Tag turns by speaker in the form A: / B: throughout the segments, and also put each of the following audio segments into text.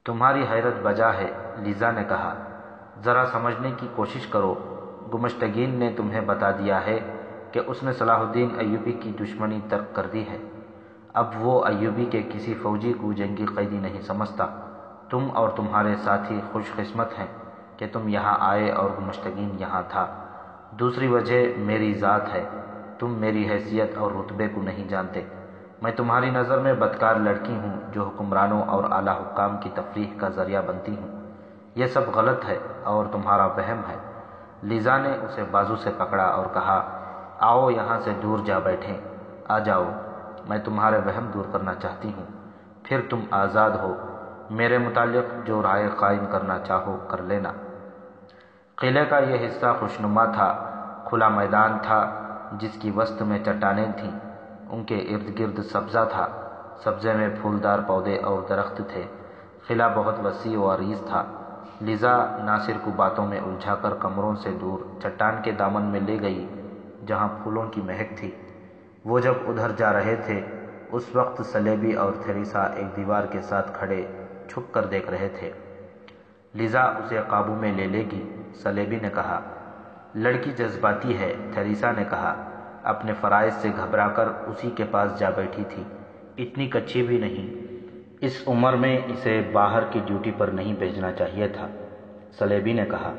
A: تمہاری حیرت بجا ہے، لیزا نے کہا۔ ذرا سمجھنے کی کوشش کرو۔ گمشتگین نے تمہیں بتا دیا ہے کہ اس نے صلاح الدین ایوبی کی دشمنی ترک کر دی ہے۔ اب وہ ایوبی کے کسی فوجی کو جنگی قیدی نہیں سمجھتا۔ تم اور تمہارے ساتھی خوش قسمت ہیں کہ تم یہاں آئے اور گمشتگین یہاں تھا۔ دوسری وجہ میری ذات ہے۔ تم میری حیثیت اور رتبے کو نہیں جانتے۔ میں تمہاری نظر میں بدکار لڑکی ہوں جو حکمرانوں اور اعلیٰ حکام کی تفریح کا ذریعہ بنتی ہوں۔ یہ سب غلط ہے اور تمہارا وہم ہے۔ لیزا نے اسے بازو سے پکڑا اور کہا، آؤ یہاں سے دور جا بیٹھیں۔ آ جاؤ، میں تمہارے وہم دور کرنا چاہتی ہوں، پھر تم آزاد ہو۔ میرے متعلق جو رائے قائم کرنا چاہو کر لینا۔ قلعے کا یہ حصہ خوشنما تھا، کھلا میدان تھا جس کی وسط میں چٹانیں تھیں، ان کے ارد گرد سبزہ تھا، سبزے میں پھولدار پودے اور درخت تھے۔ قلعہ بہت وسیع و عریض تھا۔ لیزا ناصر کو باتوں میں الجھا کر کمروں سے دور چٹان کے دامن میں لے گئی جہاں پھولوں کی مہک تھی۔ وہ جب ادھر جا رہے تھے اس وقت سلیبی اور تھیریسا ایک دیوار کے ساتھ کھڑے چھپ کر دیکھ رہے تھے۔ لیزا اسے قابو میں لے لے گی، سلیبی نے کہا۔ لڑکی جذباتی ہے، تھیریسا نے کہا، اپنے فرائض سے گھبرا کر اسی کے پاس جا بیٹھی تھی۔ اتنی کچی بھی نہیں، اس عمر میں اسے باہر کی ڈیوٹی پر نہیں بھیجنا چاہیے تھا، سلیبی نے کہا۔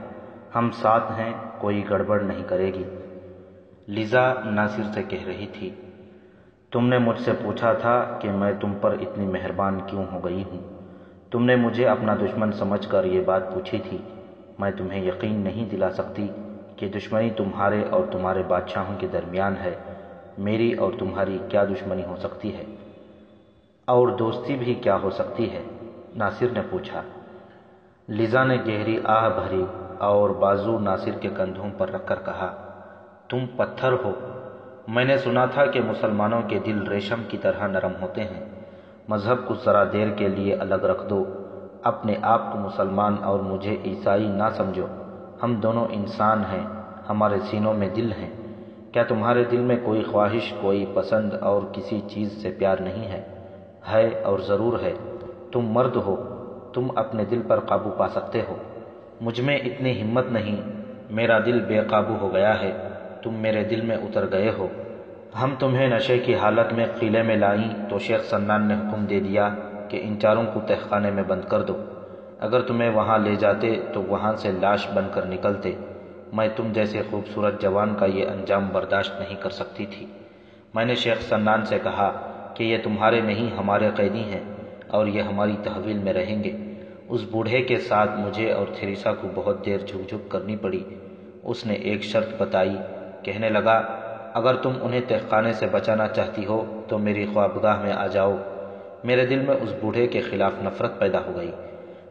A: ہم ساتھ ہیں، کوئی گڑبڑ نہیں کرے گی، لیزا ناصر سے کہہ رہی تھی۔ تم نے مجھ سے پوچھا تھا کہ میں تم پر اتنی مہربان کیوں ہو گئی ہوں۔ تم نے مجھے اپنا دشمن سمجھ کر یہ بات پوچھی تھی۔ میں تمہیں یقین نہیں دلا سکتی کہ دشمنی تمہارے اور تمہارے بادشاہوں کے درمیان ہے۔ میری اور تمہاری کیا دشمنی ہو سکتی ہے؟ اور دوستی بھی کیا ہو سکتی ہے؟ ناصر نے پوچھا۔ لیزا نے گہری آہ بھری اور بازو ناصر کے کندھوں پر رکھ کر کہا، تم پتھر ہو۔ میں نے سنا تھا کہ مسلمانوں کے دل ریشم کی طرح نرم ہوتے ہیں۔ مذہب کو ذرا دیر کے لیے الگ رکھ دو، اپنے آپ کو مسلمان اور مجھے عیسائی نہ سمجھو۔ ہم دونوں انسان ہیں، ہمارے سینوں میں دل ہیں۔ کیا تمہارے دل میں کوئی خواہش، کوئی پسند اور کسی چیز سے پیار نہیں ہے؟ ہے اور ضرور ہے۔ تم مرد ہو، تم اپنے دل پر قابو پا سکتے ہو۔ مجھ میں اتنی ہمت نہیں، میرا دل بے قابو ہو گیا ہے، تم میرے دل میں اتر گئے ہو۔ ہم تمہیں نشے کی حالت میں قلعے میں لائیں تو شیخ سنان نے حکم دے دیا کہ ان چاروں کو تہہ خانے میں بند کر دو۔ اگر تمہیں وہاں لے جاتے تو وہاں سے لاش بن کر نکلتے۔ میں تم جیسے خوبصورت جوان کا یہ انجام برداشت نہیں کر سکتی تھی۔ میں نے شیخ سنان سے کہا کہ یہ تمہارے نہیں ہمارے قیدی ہیں اور یہ ہماری تحویل میں رہیں گے۔ اس بوڑھے کے ساتھ مجھے اور تھیریسا کو بہت دیر جھک جھک کرنی پڑی۔ اس نے ایک شرط بتائی، کہنے لگا، اگر تم انہیں تہہ خانے سے بچانا چاہتی ہو تو میری خوابگاہ میں آ جاؤ۔ میرے دل میں اس بوڑھے کے خلاف نفرت پیدا ہو گئی۔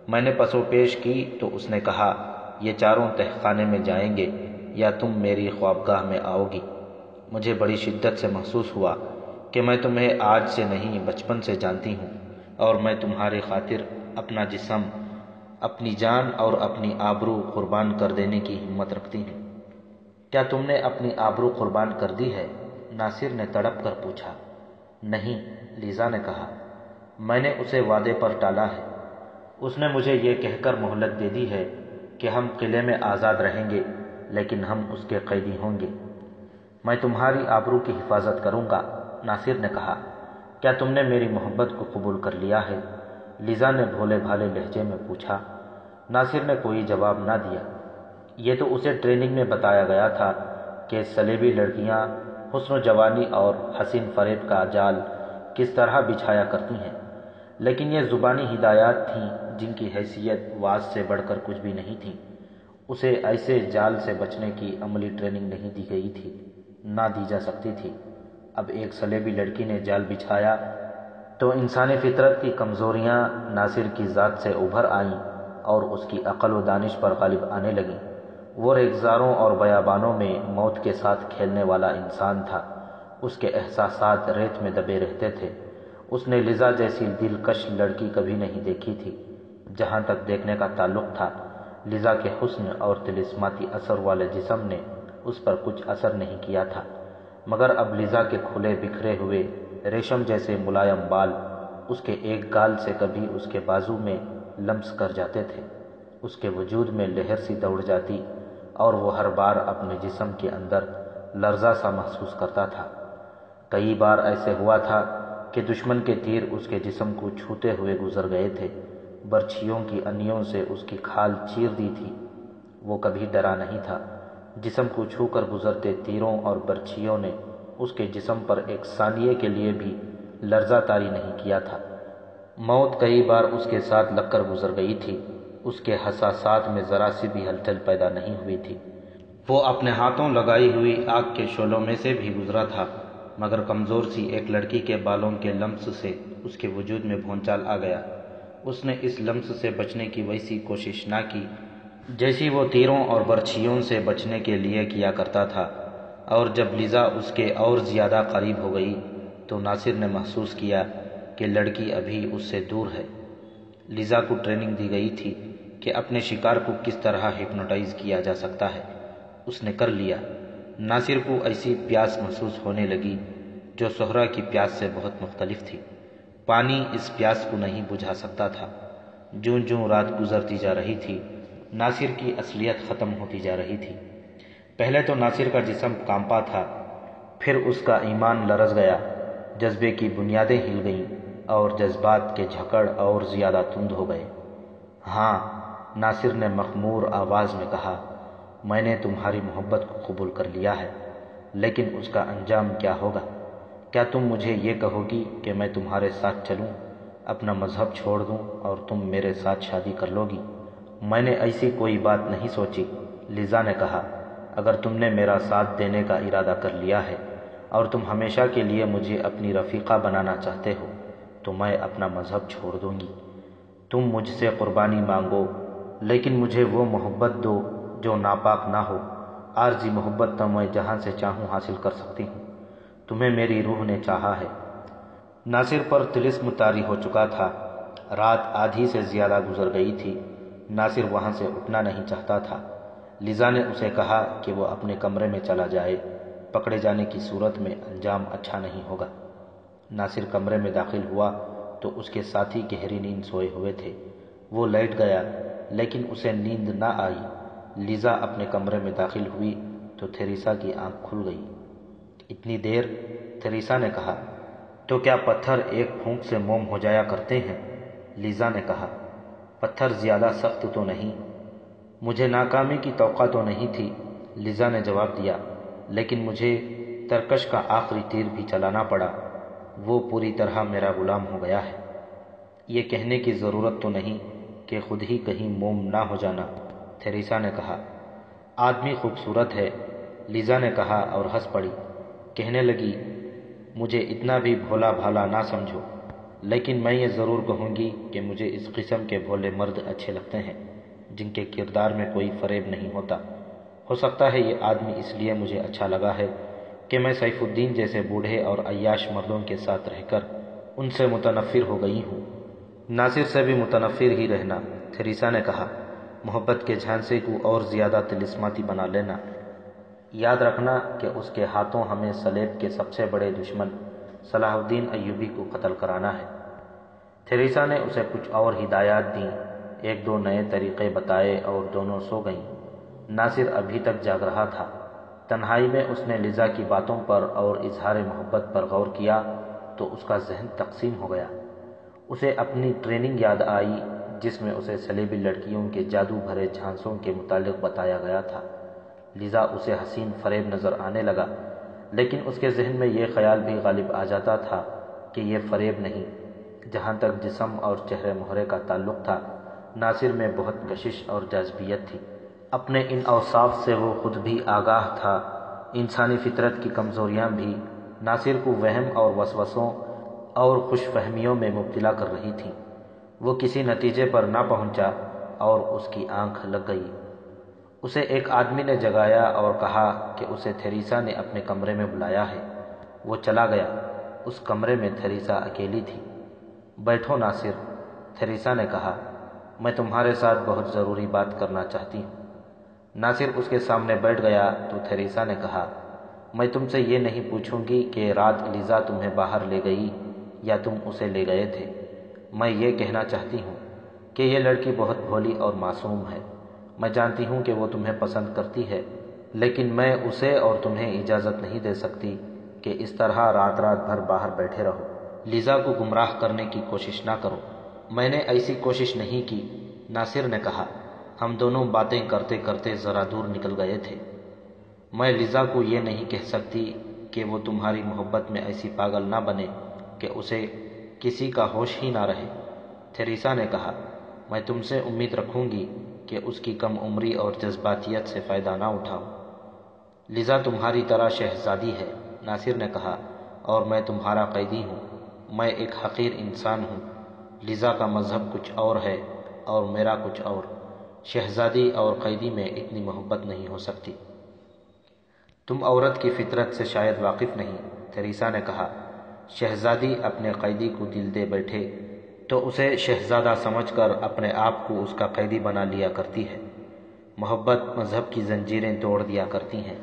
A: میں نے پس و پیش کی تو اس نے کہا، یہ چاروں تہہ خانے میں جائیں گے یا تم میری خوابگاہ میں آؤ گی۔ مجھے بڑی شدت سے محسوس ہوا کہ میں تمہیں آج سے نہیں بچپن سے جانتی ہوں اور میں تمہاری خاطر اپنا جسم، اپنی جان اور اپنی آبرو قربان کر دینے کی ہمت رکھتی ہوں۔ کیا تم نے اپنی آبرو قربان کر دی ہے؟ ناصر نے تڑپ کر پوچھا۔ نہیں، لیزا نے کہا، میں نے اسے وعدے پر ٹالا ہے۔ اس نے مجھے یہ کہہ کر مہلت دے دی ہے کہ ہم قلعے میں آزاد رہیں گے لیکن ہم اس کے قیدی ہوں گے۔ میں تمہاری آبرو کی حفاظت کروں گا، ناصر نے کہا۔ کیا تم نے میری محبت کو قبول کر لیا ہے؟ لیزا نے بھولے بھالے لہجے میں پوچھا۔ ناصر نے کوئی جواب نہ دیا۔ یہ تو اسے ٹریننگ میں بتایا گیا تھا کہ سلیبی لڑکیاں حسن و جوانی اور حسین فریب کا جال کس طرح بچھایا کرتی ہیں، لیکن یہ زبانی ہدایات تھیں جن کی حیثیت وعظ سے بڑھ کر کچھ بھی نہیں تھی۔ اسے ایسے جال سے بچنے کی عملی ٹریننگ نہیں دی گئی تھی، نہ دی جا سکتی تھی۔ اب ایک سلیبی لڑکی نے جال بچھایا تو انسانی فطرت کی کمزوریاں ناصر کی ذات سے ابھر آئیں اور اس کی عقل و دانش پر غالب آنے لگیں۔ وہ ریگزاروں اور بیابانوں میں موت کے ساتھ کھیلنے والا انسان تھا۔ اس کے احساسات ریت میں دبے رہتے تھے۔ اس نے لیزا جیسی دلکش لڑکی کبھی نہیں دیکھی تھی۔ جہاں تک دیکھنے کا تعلق تھا، لیزا کے حسن اور طلسماتی اثر والے جسم نے اس پر کچھ اثر نہیں کیا تھا، مگر اب لیزا کے کھلے بکھرے ہوئے ریشم جیسے ملائم بال، اس کے ایک گال سے کبھی اس کے بازو میں لمس کر جاتے تھے۔ اس کے وجود میں لہر سی دوڑ جاتی اور وہ ہر بار اپنے جسم کے اندر لرزہ سا محسوس کرتا تھا۔ کئی بار ایسے ہوا تھا کہ دشمن کے تیر اس کے جسم کو چھوتے ہوئے گزر گئے تھے، برچھیوں کی انیوں سے اس کی کھال چیر دی تھی۔ وہ کبھی ڈرا نہیں تھا۔ جسم کو چھو کر گزرتے تیروں اور برچھیوں نے اس کے جسم پر ایک ثانیے کے لیے بھی لرزہ طاری نہیں کیا تھا۔ موت کئی بار اس کے ساتھ لگ کر گزر گئی تھی، اس کے حساسات میں ذرا سی بھی ہلچل پیدا نہیں ہوئی تھی۔ وہ اپنے ہاتھوں لگائی ہوئی آگ کے شعلوں میں سے بھی گزرا تھا، مگر کمزور سی ایک لڑکی کے بالوں کے لمس سے اس کے وجود میں بھونچال آ گیا۔ اس نے اس لمس سے بچنے کی ویسی کوشش نہ کی جیسی وہ تیروں اور برچھیوں سے بچنے کے لیے کیا کرتا تھا، اور جب لیزا اس کے اور زیادہ قریب ہو گئی تو ناصر نے محسوس کیا کہ لڑکی ابھی اس سے دور ہے۔ لیزا کو ٹریننگ دی گئی تھی کہ اپنے شکار کو کس طرح ہپنوٹائز کیا جا سکتا ہے۔ اس نے کر لیا۔ ناصر کو ایسی پیاس محسوس ہونے لگی جو صحرا کی پیاس سے بہت مختلف تھی۔ پانی اس پیاس کو نہیں بجھا سکتا تھا۔ جوں جوں رات گزرتی جا رہی تھی، ناصر کی اصلیت ختم ہوتی جا رہی تھی۔ پہلے تو ناصر کا جسم کانپا تھا، پھر اس کا ایمان لرز گیا، جذبے کی بنیادیں ہل گئیں اور جذبات کے جھکڑ اور زیادہ تند ہو گئے۔ ہاں، ناصر نے مخمور آواز میں کہا، میں نے تمہاری محبت کو قبول کر لیا ہے، لیکن اس کا انجام کیا ہوگا؟ کیا تم مجھے یہ کہو گی کہ میں تمہارے ساتھ چلوں، اپنا مذہب چھوڑ دوں اور تم میرے ساتھ شادی کر لو گی؟ میں نے ایسی کوئی بات نہیں سوچی، لیزا نے کہا۔ اگر تم نے میرا ساتھ دینے کا ارادہ کر لیا ہے اور تم ہمیشہ کے لیے مجھے اپنی رفیقہ بنانا چاہتے ہو تو میں اپنا مذہب چھوڑ دوں گی۔ تم مجھ سے قربانی مانگو، لیکن مجھے وہ محبت دو جو ناپاک نہ ہو۔ عارضی محبت تو میں جہاں سے چاہوں حاصل کر سکتی ہوں، تمہیں میری روح نے چاہا ہے۔ ناصر پر طلسم طاری ہو چکا تھا۔ رات آدھی سے زیادہ گزر گئی تھی۔ ناصر وہاں سے اٹھنا نہیں چاہتا تھا۔ لیزا نے اسے کہا کہ وہ اپنے کمرے میں چلا جائے، پکڑے جانے کی صورت میں انجام اچھا نہیں ہوگا۔ ناصر کمرے میں داخل ہوا تو اس کے ساتھی گہری نیند سوئے ہوئے تھے۔ وہ لیٹ گیا، لیکن اسے نیند نہ آئی۔ لیزا اپنے کمرے میں داخل ہوئی تو تھیریسا کی آنکھ کھل گئی۔ اتنی دیر؟ تھیریسا نے کہا۔ تو کیا پتھر ایک پھونک سے موم ہو جایا کرتے ہیں؟ لیزا نے کہا۔ پتھر زیادہ سخت تو نہیں۔ مجھے ناکامی کی توقع تو نہیں تھی، لیزا نے جواب دیا، لیکن مجھے ترکش کا آخری تیر بھی چلانا پڑا۔ وہ پوری طرح میرا غلام ہو گیا ہے۔ یہ کہنے کی ضرورت تو نہیں کہ خود ہی کہیں موم نہ ہو جانا، تھیریسا نے کہا۔ آدمی خوبصورت ہے، لیزا نے کہا اور ہنس پڑی۔ کہنے لگی، مجھے اتنا بھی بھولا بھالا نہ سمجھو، لیکن میں یہ ضرور کہوں گی کہ مجھے اس قسم کے بھولے مرد اچھے لگتے ہیں جن کے کردار میں کوئی فریب نہیں ہوتا۔ ہو سکتا ہے یہ آدمی اس لیے مجھے اچھا لگا ہے کہ میں سیف الدین جیسے بوڑھے اور عیاش مردوں کے ساتھ رہ کر ان سے متنفر ہو گئی ہوں۔ ناصر سے بھی متنفر ہی رہنا، تھیریسا نے کہا۔ محبت کے جھانسے کو اور زیادہ طلسماتی بنا لینا۔ یاد رکھنا کہ اس کے ہاتھوں ہمیں صلیب کے سب سے بڑے دشمن صلاح الدین ایوبی کو قتل کرانا ہے۔ تھیریسا نے اسے کچھ اور ہدایات دیں، ایک دو نئے طریقے بتائے اور دونوں سو گئیں۔ ناصر ابھی تک جاگ رہا تھا۔ تنہائی میں اس نے لیزا کی باتوں پر اور اظہار محبت پر غور کیا تو اس کا ذہن تقسیم ہو گیا۔ اسے اپنی ٹریننگ یاد آئی جس میں اسے صلیبی لڑکیوں کے جادو بھرے جھانسوں کے متعلق بتایا گیا تھا۔ لیزا اسے حسین فریب نظر آنے لگا، لیکن اس کے ذہن میں یہ خیال بھی غالب آ جاتا تھا کہ یہ فریب نہیں۔ جہاں تک جسم اور چہرے مہرے کا تعلق تھا، ناصر میں بہت کشش اور جاذبیت تھی۔ اپنے ان اوصاف سے وہ خود بھی آگاہ تھا۔ انسانی فطرت کی کمزوریاں بھی ناصر کو وہم اور وسوسوں اور خوش فہمیوں میں مبتلا کر رہی تھیں۔ وہ کسی نتیجے پر نہ پہنچا اور اس کی آنکھ لگ گئی۔ اسے ایک آدمی نے جگایا اور کہا کہ اسے تھیریسا نے اپنے کمرے میں بلایا ہے۔ وہ چلا گیا۔ اس کمرے میں تھیریسا اکیلی تھی۔ بیٹھو ناصر، تھیریسا نے کہا، میں تمہارے ساتھ بہت ضروری بات کرنا چاہتی ہوں۔ ناصر اس کے سامنے بیٹھ گیا تو تھیریسا نے کہا، میں تم سے یہ نہیں پوچھوں گی کہ رات لیزا تمہیں باہر لے گئی یا تم اسے لے گئے تھے۔ میں یہ کہنا چاہتی ہوں کہ یہ لڑکی بہت بھولی اور معصوم ہے۔ میں جانتی ہوں کہ وہ تمہیں پسند کرتی ہے، لیکن میں اسے اور تمہیں اجازت نہیں دے سکتی کہ اس طرح رات رات بھر باہر بیٹھے رہو۔ لیزا کو گمراہ کرنے کی کوشش نہ کرو۔ میں نے ایسی کوشش نہیں کی، ناصر نے کہا۔ ہم دونوں باتیں کرتے کرتے ذرا دور نکل گئے تھے۔ میں لیزا کو یہ نہیں کہہ سکتی کہ وہ تمہاری محبت میں ایسی پاگل نہ بنے کہ اسے کسی کا ہوش ہی نہ رہے۔ تھیریسا نے کہا، میں تم سے امید رکھوں گی کہ اس کی کم عمری اور جذباتیت سے فائدہ نہ اٹھاؤ۔ لیزا تمہاری طرح شہزادی ہے، ناصر نے کہا، اور میں تمہارا قیدی ہوں۔ میں ایک حقیر انسان ہوں۔ لیزا کا مذہب کچھ اور ہے اور میرا کچھ اور۔ شہزادی اور قیدی میں اتنی محبت نہیں ہو سکتی۔ تم عورت کی فطرت سے شاید واقف نہیں، تھیریسا نے کہا۔ شہزادی اپنے قیدی کو دل دے بیٹھے تو اسے شہزادہ سمجھ کر اپنے آپ کو اس کا قیدی بنا لیا کرتی ہے۔ محبت مذہب کی زنجیریں توڑ دیا کرتی ہیں۔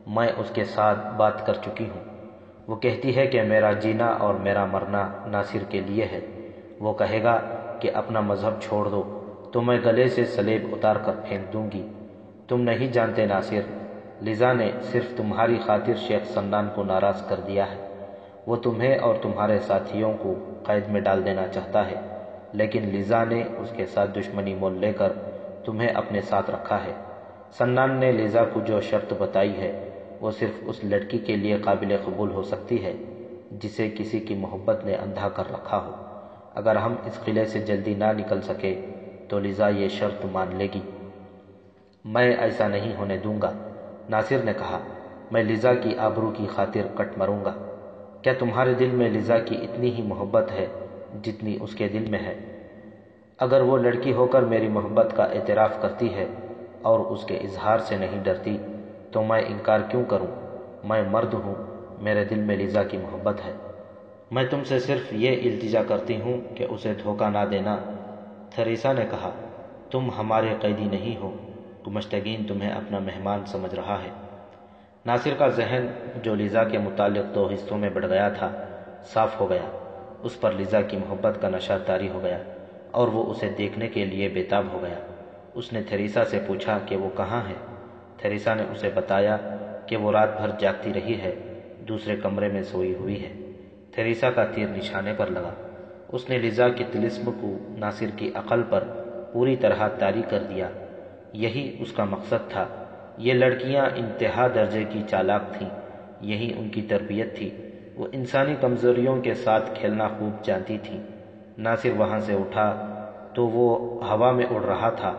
A: میں اس کے ساتھ بات کر چکی ہوں۔ وہ کہتی ہے کہ میرا جینا اور میرا مرنا ناصر کے لیے ہے۔ وہ کہے گا کہ اپنا مذہب چھوڑ دو تو میں گلے سے سلیب اتار کر پھینک دوں گی۔ تم نہیں جانتے ناصر، لیزا نے صرف تمہاری خاطر شیخ سنان کو ناراض کر دیا ہے۔ وہ تمہیں اور تمہارے ساتھیوں کو قید میں ڈال دینا چاہتا ہے، لیکن لیزا نے اس کے ساتھ دشمنی مول لے کر تمہیں اپنے ساتھ رکھا ہے۔ سنان نے لیزا کو جو شرط بتائی ہے وہ صرف اس لڑکی کے لیے قابل قبول ہو سکتی ہے جسے کسی کی محبت نے اندھا کر رکھا ہو۔ اگر ہم اس قلعے سے جلدی نہ نکل سکے تو لیزا یہ شرط مان لے گی۔ میں ایسا نہیں ہونے دوں گا، ناصر نے کہا۔ میں لیزا کی آبرو کی خاطر کٹ مروں گا۔ کیا تمہارے دل میں لیزا کی اتنی ہی محبت ہے جتنی اس کے دل میں ہے؟ اگر وہ لڑکی ہو کر میری محبت کا اعتراف کرتی ہے اور اس کے اظہار سے نہیں ڈرتی تو میں انکار کیوں کروں؟ میں مرد ہوں، میرے دل میں لیزا کی محبت ہے۔ میں تم سے صرف یہ التجا کرتی ہوں کہ اسے دھوکہ نہ دینا، تھیریسا نے کہا۔ تم ہمارے قیدی نہیں ہو، گمشتگین تمہیں اپنا مہمان سمجھ رہا ہے۔ ناصر کا ذہن جو لیزا کے متعلق دو حصوں میں بڑھ گیا تھا صاف ہو گیا۔ اس پر لیزا کی محبت کا نشہ طاری ہو گیا اور وہ اسے دیکھنے کے لیے بےتاب ہو گیا۔ اس نے تھیریسا سے پوچھا کہ وہ کہاں ہے۔ تھیریسا نے اسے بتایا کہ وہ رات بھر جاگتی رہی ہے، دوسرے کمرے میں سوئی ہوئی ہے۔ تھیریسا کا تیر نشانے پر لگا۔ اس نے لیزا کی طلسم کو ناصر کی عقل پر پوری طرح طاری کر دیا۔ یہی اس کا مقصد تھا۔ یہ لڑکیاں انتہا درجے کی چالاک تھیں، یہی ان کی تربیت تھی۔ وہ انسانی کمزوریوں کے ساتھ کھیلنا خوب جانتی تھیں۔ ناصر وہاں سے اٹھا تو وہ ہوا میں اڑ رہا تھا۔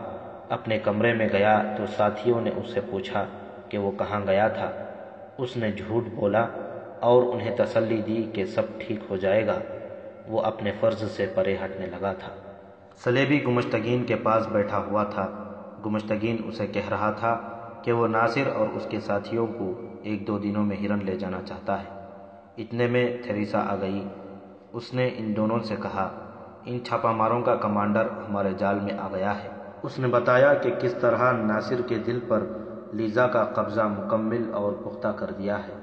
A: اپنے کمرے میں گیا تو ساتھیوں نے اس سے پوچھا کہ وہ کہاں گیا تھا۔ اس نے جھوٹ بولا اور انہیں تسلی دی کہ سب ٹھیک ہو جائے گا۔ وہ اپنے فرض سے پرے ہٹنے لگا تھا۔ سلیبی گمشتگین کے پاس بیٹھا ہوا تھا۔ گمشتگین اسے کہہ رہا تھا کہ وہ ناصر اور اس کے ساتھیوں کو 1-2 دنوں میں ہرن لے جانا چاہتا ہے۔ اتنے میں تھیریسا آ گئی۔ اس نے ان دونوں سے کہا، ان چھاپا ماروں کا کمانڈر ہمارے جال میں آ گیا ہے۔ اس نے بتایا کہ کس طرح ناصر کے دل پر لیزا کا قبضہ مکمل اور پختہ کر دیا ہے۔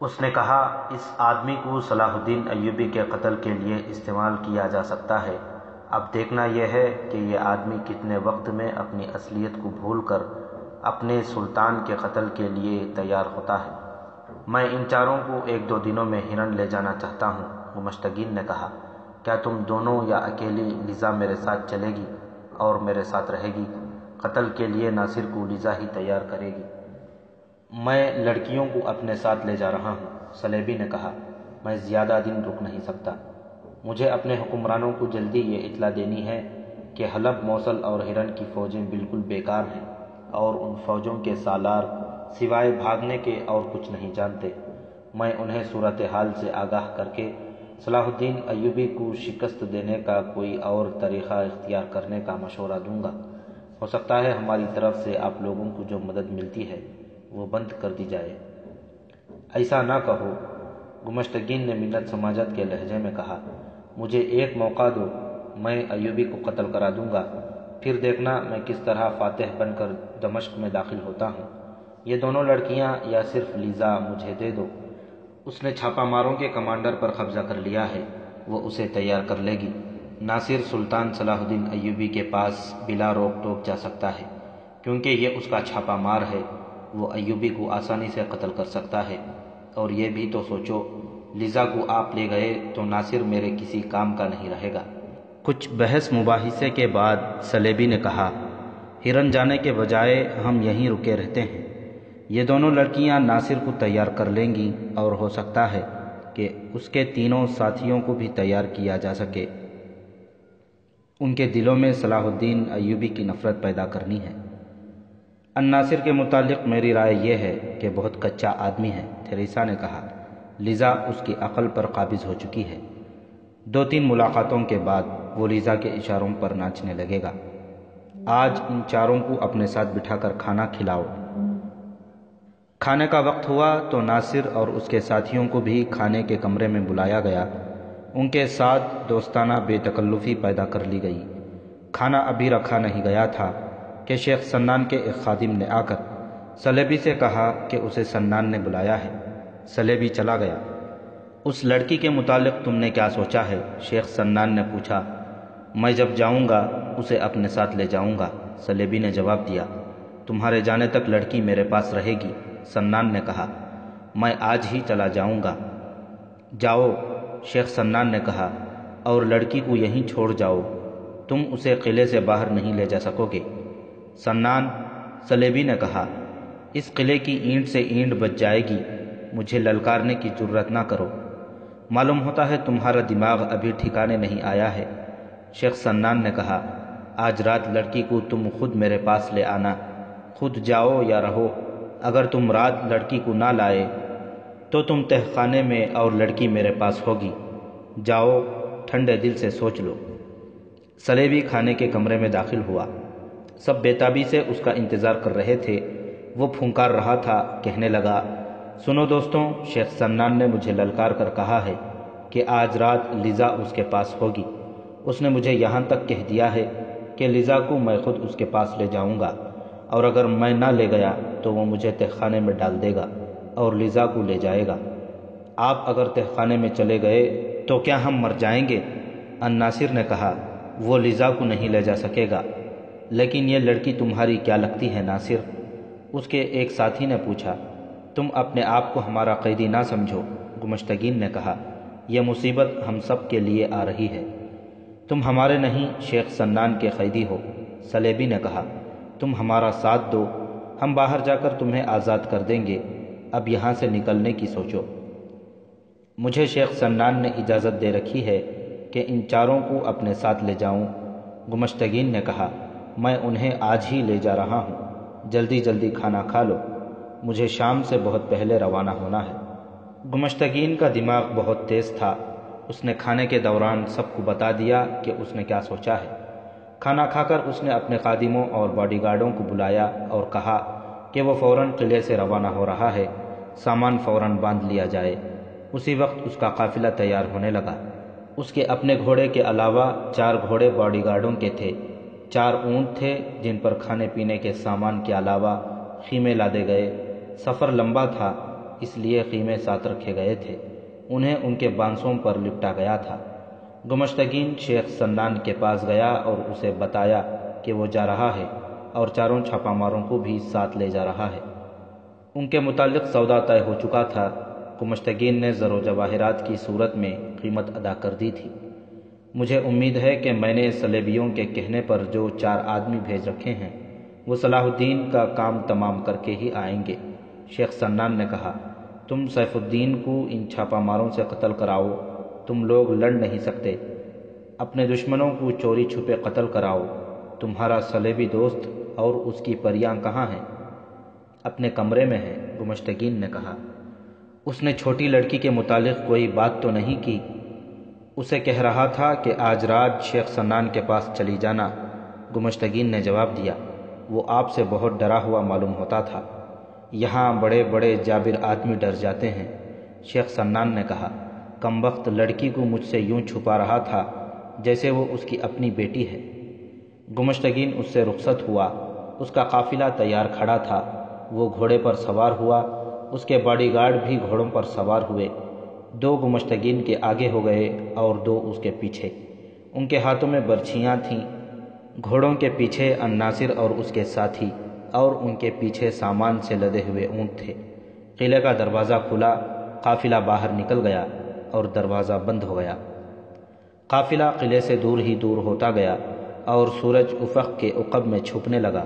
A: اس نے کہا، اس آدمی کو صلاح الدین ایوبی کے قتل کے لیے استعمال کیا جا سکتا ہے۔ اب دیکھنا یہ ہے کہ یہ آدمی کتنے وقت میں اپنی اصلیت کو بھول کر اپنے سلطان کے قتل کے لیے تیار ہوتا ہے۔ میں ان چاروں کو 1-2 دنوں میں ہرن لے جانا چاہتا ہوں، گمشتگین نے کہا۔ کیا تم دونوں یا اکیلی لیزا میرے ساتھ چلے گی اور میرے ساتھ رہے گی؟ قتل کے لیے ناصر کو لیزا ہی تیار کرے گی۔ میں لڑکیوں کو اپنے ساتھ لے جا رہا ہوں، سلیبی نے کہا۔ میں زیادہ دن رک نہیں سکتا۔ مجھے اپنے حکمرانوں کو جلدی یہ اطلاع دینی ہے کہ حلب، موصل اور ہرن کی فوجیں بالکل بیکار ہیں اور ان فوجوں کے سالار سوائے بھاگنے کے اور کچھ نہیں جانتے۔ میں انہیں صورتحال سے آگاہ کر کے صلاح الدین ایوبی کو شکست دینے کا کوئی اور طریقہ اختیار کرنے کا مشورہ دوں گا۔ ہو سکتا ہے ہماری طرف سے آپ لوگوں کو جو مدد ملتی ہے وہ بند کر دی جائے۔ ایسا نہ کہو، گمشتگین نے منت سماجت کے لہجے میں کہا۔ مجھے ایک موقع دو، میں ایوبی کو قتل کرا دوں گا، پھر دیکھنا میں کس طرح فاتح بن کر دمشق میں داخل ہوتا ہوں۔ یہ دونوں لڑکیاں یا صرف لیزا مجھے دے دو۔ اس نے چھاپا ماروں کے کمانڈر پر قبضہ کر لیا ہے، وہ اسے تیار کر لے گی۔ ناصر سلطان صلاح الدین ایوبی کے پاس بلا روک ٹوک جا سکتا ہے، کیونکہ یہ اس کا چھاپا مار ہے۔ وہ ایوبی کو آسانی سے قتل کر سکتا ہے۔ اور یہ بھی تو سوچو، لیزا کو آپ لے گئے تو ناصر میرے کسی کام کا نہیں رہے گا۔ کچھ بحث مباحثے کے بعد سلیبی نے کہا، ہرن جانے کے بجائے ہم یہیں رکے رہتے ہیں۔ یہ دونوں لڑکیاں ناصر کو تیار کر لیں گی اور ہو سکتا ہے کہ اس کے تینوں ساتھیوں کو بھی تیار کیا جا سکے۔ ان کے دلوں میں صلاح الدین ایوبی کی نفرت پیدا کرنی ہے۔ الناصر کے متعلق میری رائے یہ ہے کہ بہت کچا آدمی ہے، تھیریسا نے کہا۔ لیزا اس کی عقل پر قابض ہو چکی ہے۔ 2-3 ملاقاتوں کے بعد وہ لیزا کے اشاروں پر ناچنے لگے گا۔ آج ان چاروں کو اپنے ساتھ بٹھا کر کھانا کھلاؤ۔ کھانے کا وقت ہوا تو ناصر اور اس کے ساتھیوں کو بھی کھانے کے کمرے میں بلایا گیا۔ ان کے ساتھ دوستانہ بے تکلفی پیدا کر لی گئی۔ کھانا ابھی رکھا نہیں گیا تھا کہ شیخ سنان کے ایک خادم نے آ کر سلیبی سے کہا کہ اسے سنان نے بلایا ہے۔ سلیبی چلا گیا۔ اس لڑکی کے متعلق تم نے کیا سوچا ہے؟ شیخ سنان نے پوچھا۔ میں جب جاؤں گا اسے اپنے ساتھ لے جاؤں گا، سلیبی نے جواب دیا۔ تمہارے جانے تک لڑکی میرے پاس رہے گی، سنان نے کہا۔ میں آج ہی چلا جاؤں گا۔ جاؤ، شیخ سنان نے کہا، اور لڑکی کو یہیں چھوڑ جاؤ، تم اسے قلعے سے باہر نہیں لے جا سکو گے۔ سنان، سلیبی نے کہا، اس قلعے کی اینٹ سے اینٹ بچ جائے گی، مجھے للکارنے کی جرت نہ کرو۔ معلوم ہوتا ہے تمہارا دماغ ابھی ٹھکانے نہیں آیا ہے۔ شیخ سنان نے کہا، آج رات لڑکی کو تم خود میرے پاس لے آنا، خود جاؤ یا رہو۔ اگر تم رات لڑکی کو نہ لائے تو تم تہ خانے میں اور لڑکی میرے پاس ہوگی۔ جاؤ، ٹھنڈے دل سے سوچ لو۔ سلیبی کھانے کے کمرے میں داخل ہوا۔ سب بےتابی سے اس کا انتظار کر رہے تھے۔ وہ پھونکار رہا تھا، کہنے لگا، سنو دوستوں، شیخ سنان نے مجھے للکار کر کہا ہے کہ آج رات لیزا اس کے پاس ہوگی۔ اس نے مجھے یہاں تک کہہ دیا ہے کہ لیزا کو میں خود اس کے پاس لے جاؤں گا، اور اگر میں نہ لے گیا تو وہ مجھے تہ خانے میں ڈال دے گا اور لیزا کو لے جائے گا۔ آپ اگر تہ خانے میں چلے گئے تو کیا ہم مر جائیں گے؟ الناصر نے کہا، وہ لیزا کو نہیں لے جا سکے گا۔ لیکن یہ لڑکی تمہاری کیا لگتی ہے ناصر؟ اس کے ایک ساتھی نے پوچھا۔ تم اپنے آپ کو ہمارا قیدی نہ سمجھو، گمشتگین نے کہا، یہ مصیبت ہم سب کے لیے آ رہی ہے۔ تم ہمارے نہیں، شیخ سنان کے قیدی ہو، سلیبی نے کہا۔ تم ہمارا ساتھ دو، ہم باہر جا کر تمہیں آزاد کر دیں گے۔ اب یہاں سے نکلنے کی سوچو۔ مجھے شیخ سنان نے اجازت دے رکھی ہے کہ ان چاروں کو اپنے ساتھ لے جاؤں، گمشتگین نے کہا۔ میں انہیں آج ہی لے جا رہا ہوں، جلدی جلدی کھانا کھا لو، مجھے شام سے بہت پہلے روانہ ہونا ہے۔ گمشتگین کا دماغ بہت تیز تھا۔ اس نے کھانے کے دوران سب کو بتا دیا کہ اس نے کیا سوچا ہے۔ کھانا کھا کر اس نے اپنے خادموں اور باڈی گارڈوں کو بلایا اور کہا کہ وہ فوراً قلعے سے روانہ ہو رہا ہے، سامان فوراً باندھ لیا جائے۔ اسی وقت اس کا قافلہ تیار ہونے لگا۔ اس کے اپنے گھوڑے کے علاوہ 4 گھوڑے باڈی گارڈوں کے تھے۔ 4 اونٹ تھے جن پر کھانے پینے کے سامان کے علاوہ خیمے لادے گئے۔ سفر لمبا تھا، اس لیے خیمے ساتھ رکھے گئے تھے۔ انہیں ان کے بانسوں پر لپٹا گیا تھا۔ گمشتگین شیخ سنان کے پاس گیا اور اسے بتایا کہ وہ جا رہا ہے اور 4 چھاپا ماروں کو بھی ساتھ لے جا رہا ہے۔ ان کے متعلق سودا طے ہو چکا تھا۔ گمشتگین نے زر و جواہرات کی صورت میں قیمت ادا کر دی تھی۔ مجھے امید ہے کہ میں نے سلیبیوں کے کہنے پر جو 4 آدمی بھیج رکھے ہیں وہ صلاح الدین کا کام تمام کر کے ہی آئیں گے، شیخ سنان نے کہا۔ تم سیف الدین کو ان چھاپا ماروں سے قتل کراؤ، تم لوگ لڑ نہیں سکتے۔ اپنے دشمنوں کو چوری چھپے قتل کراؤ۔ تمہارا سلیبی دوست اور اس کی پریاں کہاں ہیں؟ اپنے کمرے میں ہیں، گمشتگین نے کہا۔ اس نے چھوٹی لڑکی کے متعلق کوئی بات تو نہیں کی؟ اسے کہہ رہا تھا کہ آج رات شیخ سنان کے پاس چلی جانا، گمشتگین نے جواب دیا۔ وہ آپ سے بہت ڈرا ہوا معلوم ہوتا تھا۔ یہاں بڑے بڑے جابر آدمی ڈر جاتے ہیں، شیخ سنان نے کہا۔ کمبخت لڑکی کو مجھ سے یوں چھپا رہا تھا جیسے وہ اس کی اپنی بیٹی ہے۔ گمشتگین اس سے رخصت ہوا۔ اس کا قافلہ تیار کھڑا تھا۔ وہ گھوڑے پر سوار ہوا، اس کے باڈی گارڈ بھی گھوڑوں پر سوار ہوئے۔ 2 گمشتگین کے آگے ہو گئے اور 2 اس کے پیچھے۔ ان کے ہاتھوں میں برچھیاں تھیں۔ گھوڑوں کے پیچھے الناصر اور اس کے ساتھی، اور ان کے پیچھے سامان سے لدے ہوئے اونٹ تھے۔ قلعے کا دروازہ کھلا، قافلہ باہر نکل گیا اور دروازہ بند ہو گیا۔ قافلہ قلعے سے دور ہی دور ہوتا گیا اور سورج افق کے عقب میں چھپنے لگا۔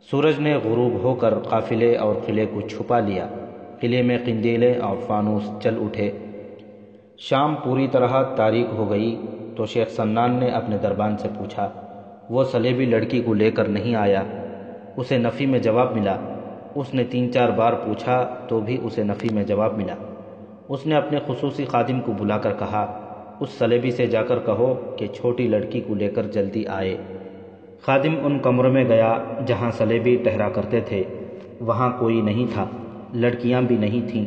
A: سورج نے غروب ہو کر قافلے اور قلعے کو چھپا لیا۔ قلعے میں قندیلیں اور فانوس جل اٹھے۔ شام پوری طرح تاریک ہو گئی تو شیخ سنان نے اپنے دربان سے پوچھا، وہ صلیبی لڑکی کو لے کر نہیں آیا؟ اسے نفی میں جواب ملا۔ اس نے 3-4 بار پوچھا تو بھی اسے نفی میں جواب ملا۔ اس نے اپنے خصوصی خادم کو بلا کر کہا، اس صلیبی سے جا کر کہو کہ چھوٹی لڑکی کو لے کر جلدی آئے۔ خادم ان کمروں میں گیا جہاں صلیبی ٹھہرا کرتے تھے۔ وہاں کوئی نہیں تھا، لڑکیاں بھی نہیں تھیں،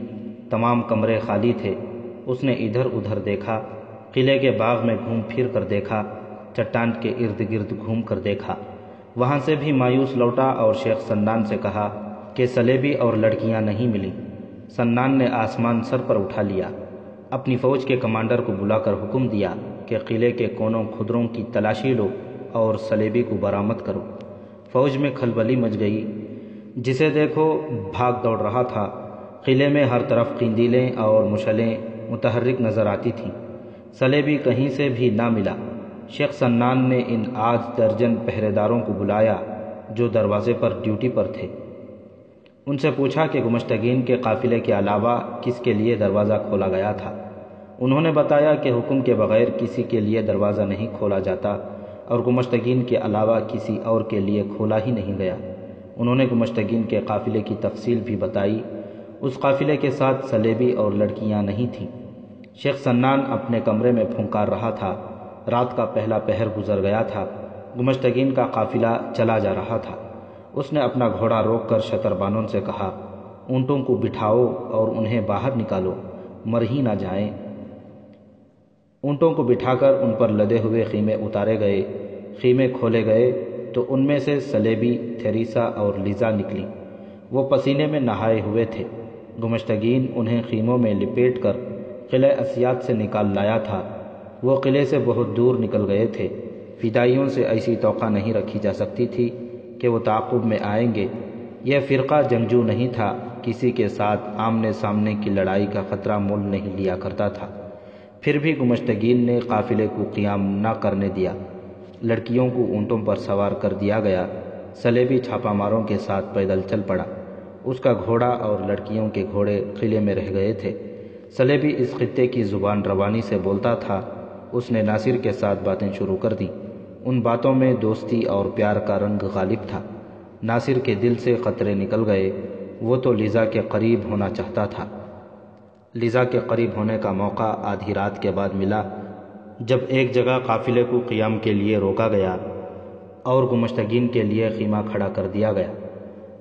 A: تمام کمرے خالی تھے۔ اس نے ادھر ادھر دیکھا، قلعے کے باغ میں گھوم پھر کر دیکھا، چٹان کے ارد گرد گھوم کر دیکھا۔ وہاں سے بھی مایوس لوٹا اور شیخ سنان سے کہا کہ صلیبی اور لڑکیاں نہیں ملیں۔ سنان نے آسمان سر پر اٹھا لیا، اپنی فوج کے کمانڈر کو بلا کر حکم دیا کہ قلعے کے کونوں کھدروں کی تلاشی لو اور صلیبی کو برآمد کرو۔ فوج میں کھلبلی مچ گئی، جسے دیکھو بھاگ دوڑ رہا تھا۔ قلعے میں ہر طرف قندیلیں اور مشعلیں متحرک نظر آتی تھیں۔ صلیبی کہیں سے بھی نہ ملا۔ شیخ سنان نے ان 8 درجن پہرے داروں کو بلایا جو دروازے پر ڈیوٹی پر تھے۔ ان سے پوچھا کہ گمشتگین کے قافلے کے علاوہ کس کے لیے دروازہ کھولا گیا تھا۔ انہوں نے بتایا کہ حکم کے بغیر کسی کے لیے دروازہ نہیں کھولا جاتا اور گمشتگین کے علاوہ کسی اور کے لیے کھولا ہی نہیں گیا۔ انہوں نے گمشتگین کے قافلے کی تفصیل بھی بتائی۔ اس قافلے کے ساتھ صلیبی اور لڑکیاں نہیں تھیں۔ شیخ سنان اپنے کمرے میں پھنکار رہا تھا۔ رات کا پہلا پہر گزر گیا تھا۔ گمشتگین کا قافلہ چلا جا رہا تھا۔ اس نے اپنا گھوڑا روک کر شتربانوں سے کہا، اونٹوں کو بٹھاؤ اور انہیں باہر نکالو، مر ہی نہ جائیں۔ اونٹوں کو بٹھا کر ان پر لدے ہوئے خیمے اتارے گئے۔ خیمے کھولے گئے تو ان میں سے صلیبی، تھیریسا اور لیزا نکلی۔ وہ پسینے میں نہائے ہوئے تھے۔ گمشتگین انہیں خیموں میں لپیٹ کر قلعہ اسیات سے نکال لایا تھا۔ وہ قلعے سے بہت دور نکل گئے تھے۔ فدائیوں سے ایسی توقع نہیں رکھی جا سکتی تھی کہ وہ تعاقب میں آئیں گے۔ یہ فرقہ جنگجو نہیں تھا، کسی کے ساتھ آمنے سامنے کی لڑائی کا خطرہ مول نہیں لیا کرتا تھا۔ پھر بھی گمشتگین نے قافلے کو قیام نہ کرنے دیا۔ لڑکیوں کو اونٹوں پر سوار کر دیا گیا۔ صلیبی چھاپا ماروں کے ساتھ پیدل چل پڑا۔ اس کا گھوڑا اور لڑکیوں کے گھوڑے قلعے میں رہ گئے تھے۔ صلیبی اس خطے کی زبان روانی سے بولتا تھا۔ اس نے ناصر کے ساتھ باتیں شروع کر دیں۔ ان باتوں میں دوستی اور پیار کا رنگ غالب تھا۔ ناصر کے دل سے قطرے نکل گئے۔ وہ تو لیزا کے قریب ہونا چاہتا تھا۔ لیزا کے قریب ہونے کا موقع آدھی رات کے بعد ملا، جب ایک جگہ قافلے کو قیام کے لیے روکا گیا اور گمشتگین کے لیے خیمہ کھڑا کر دیا گیا۔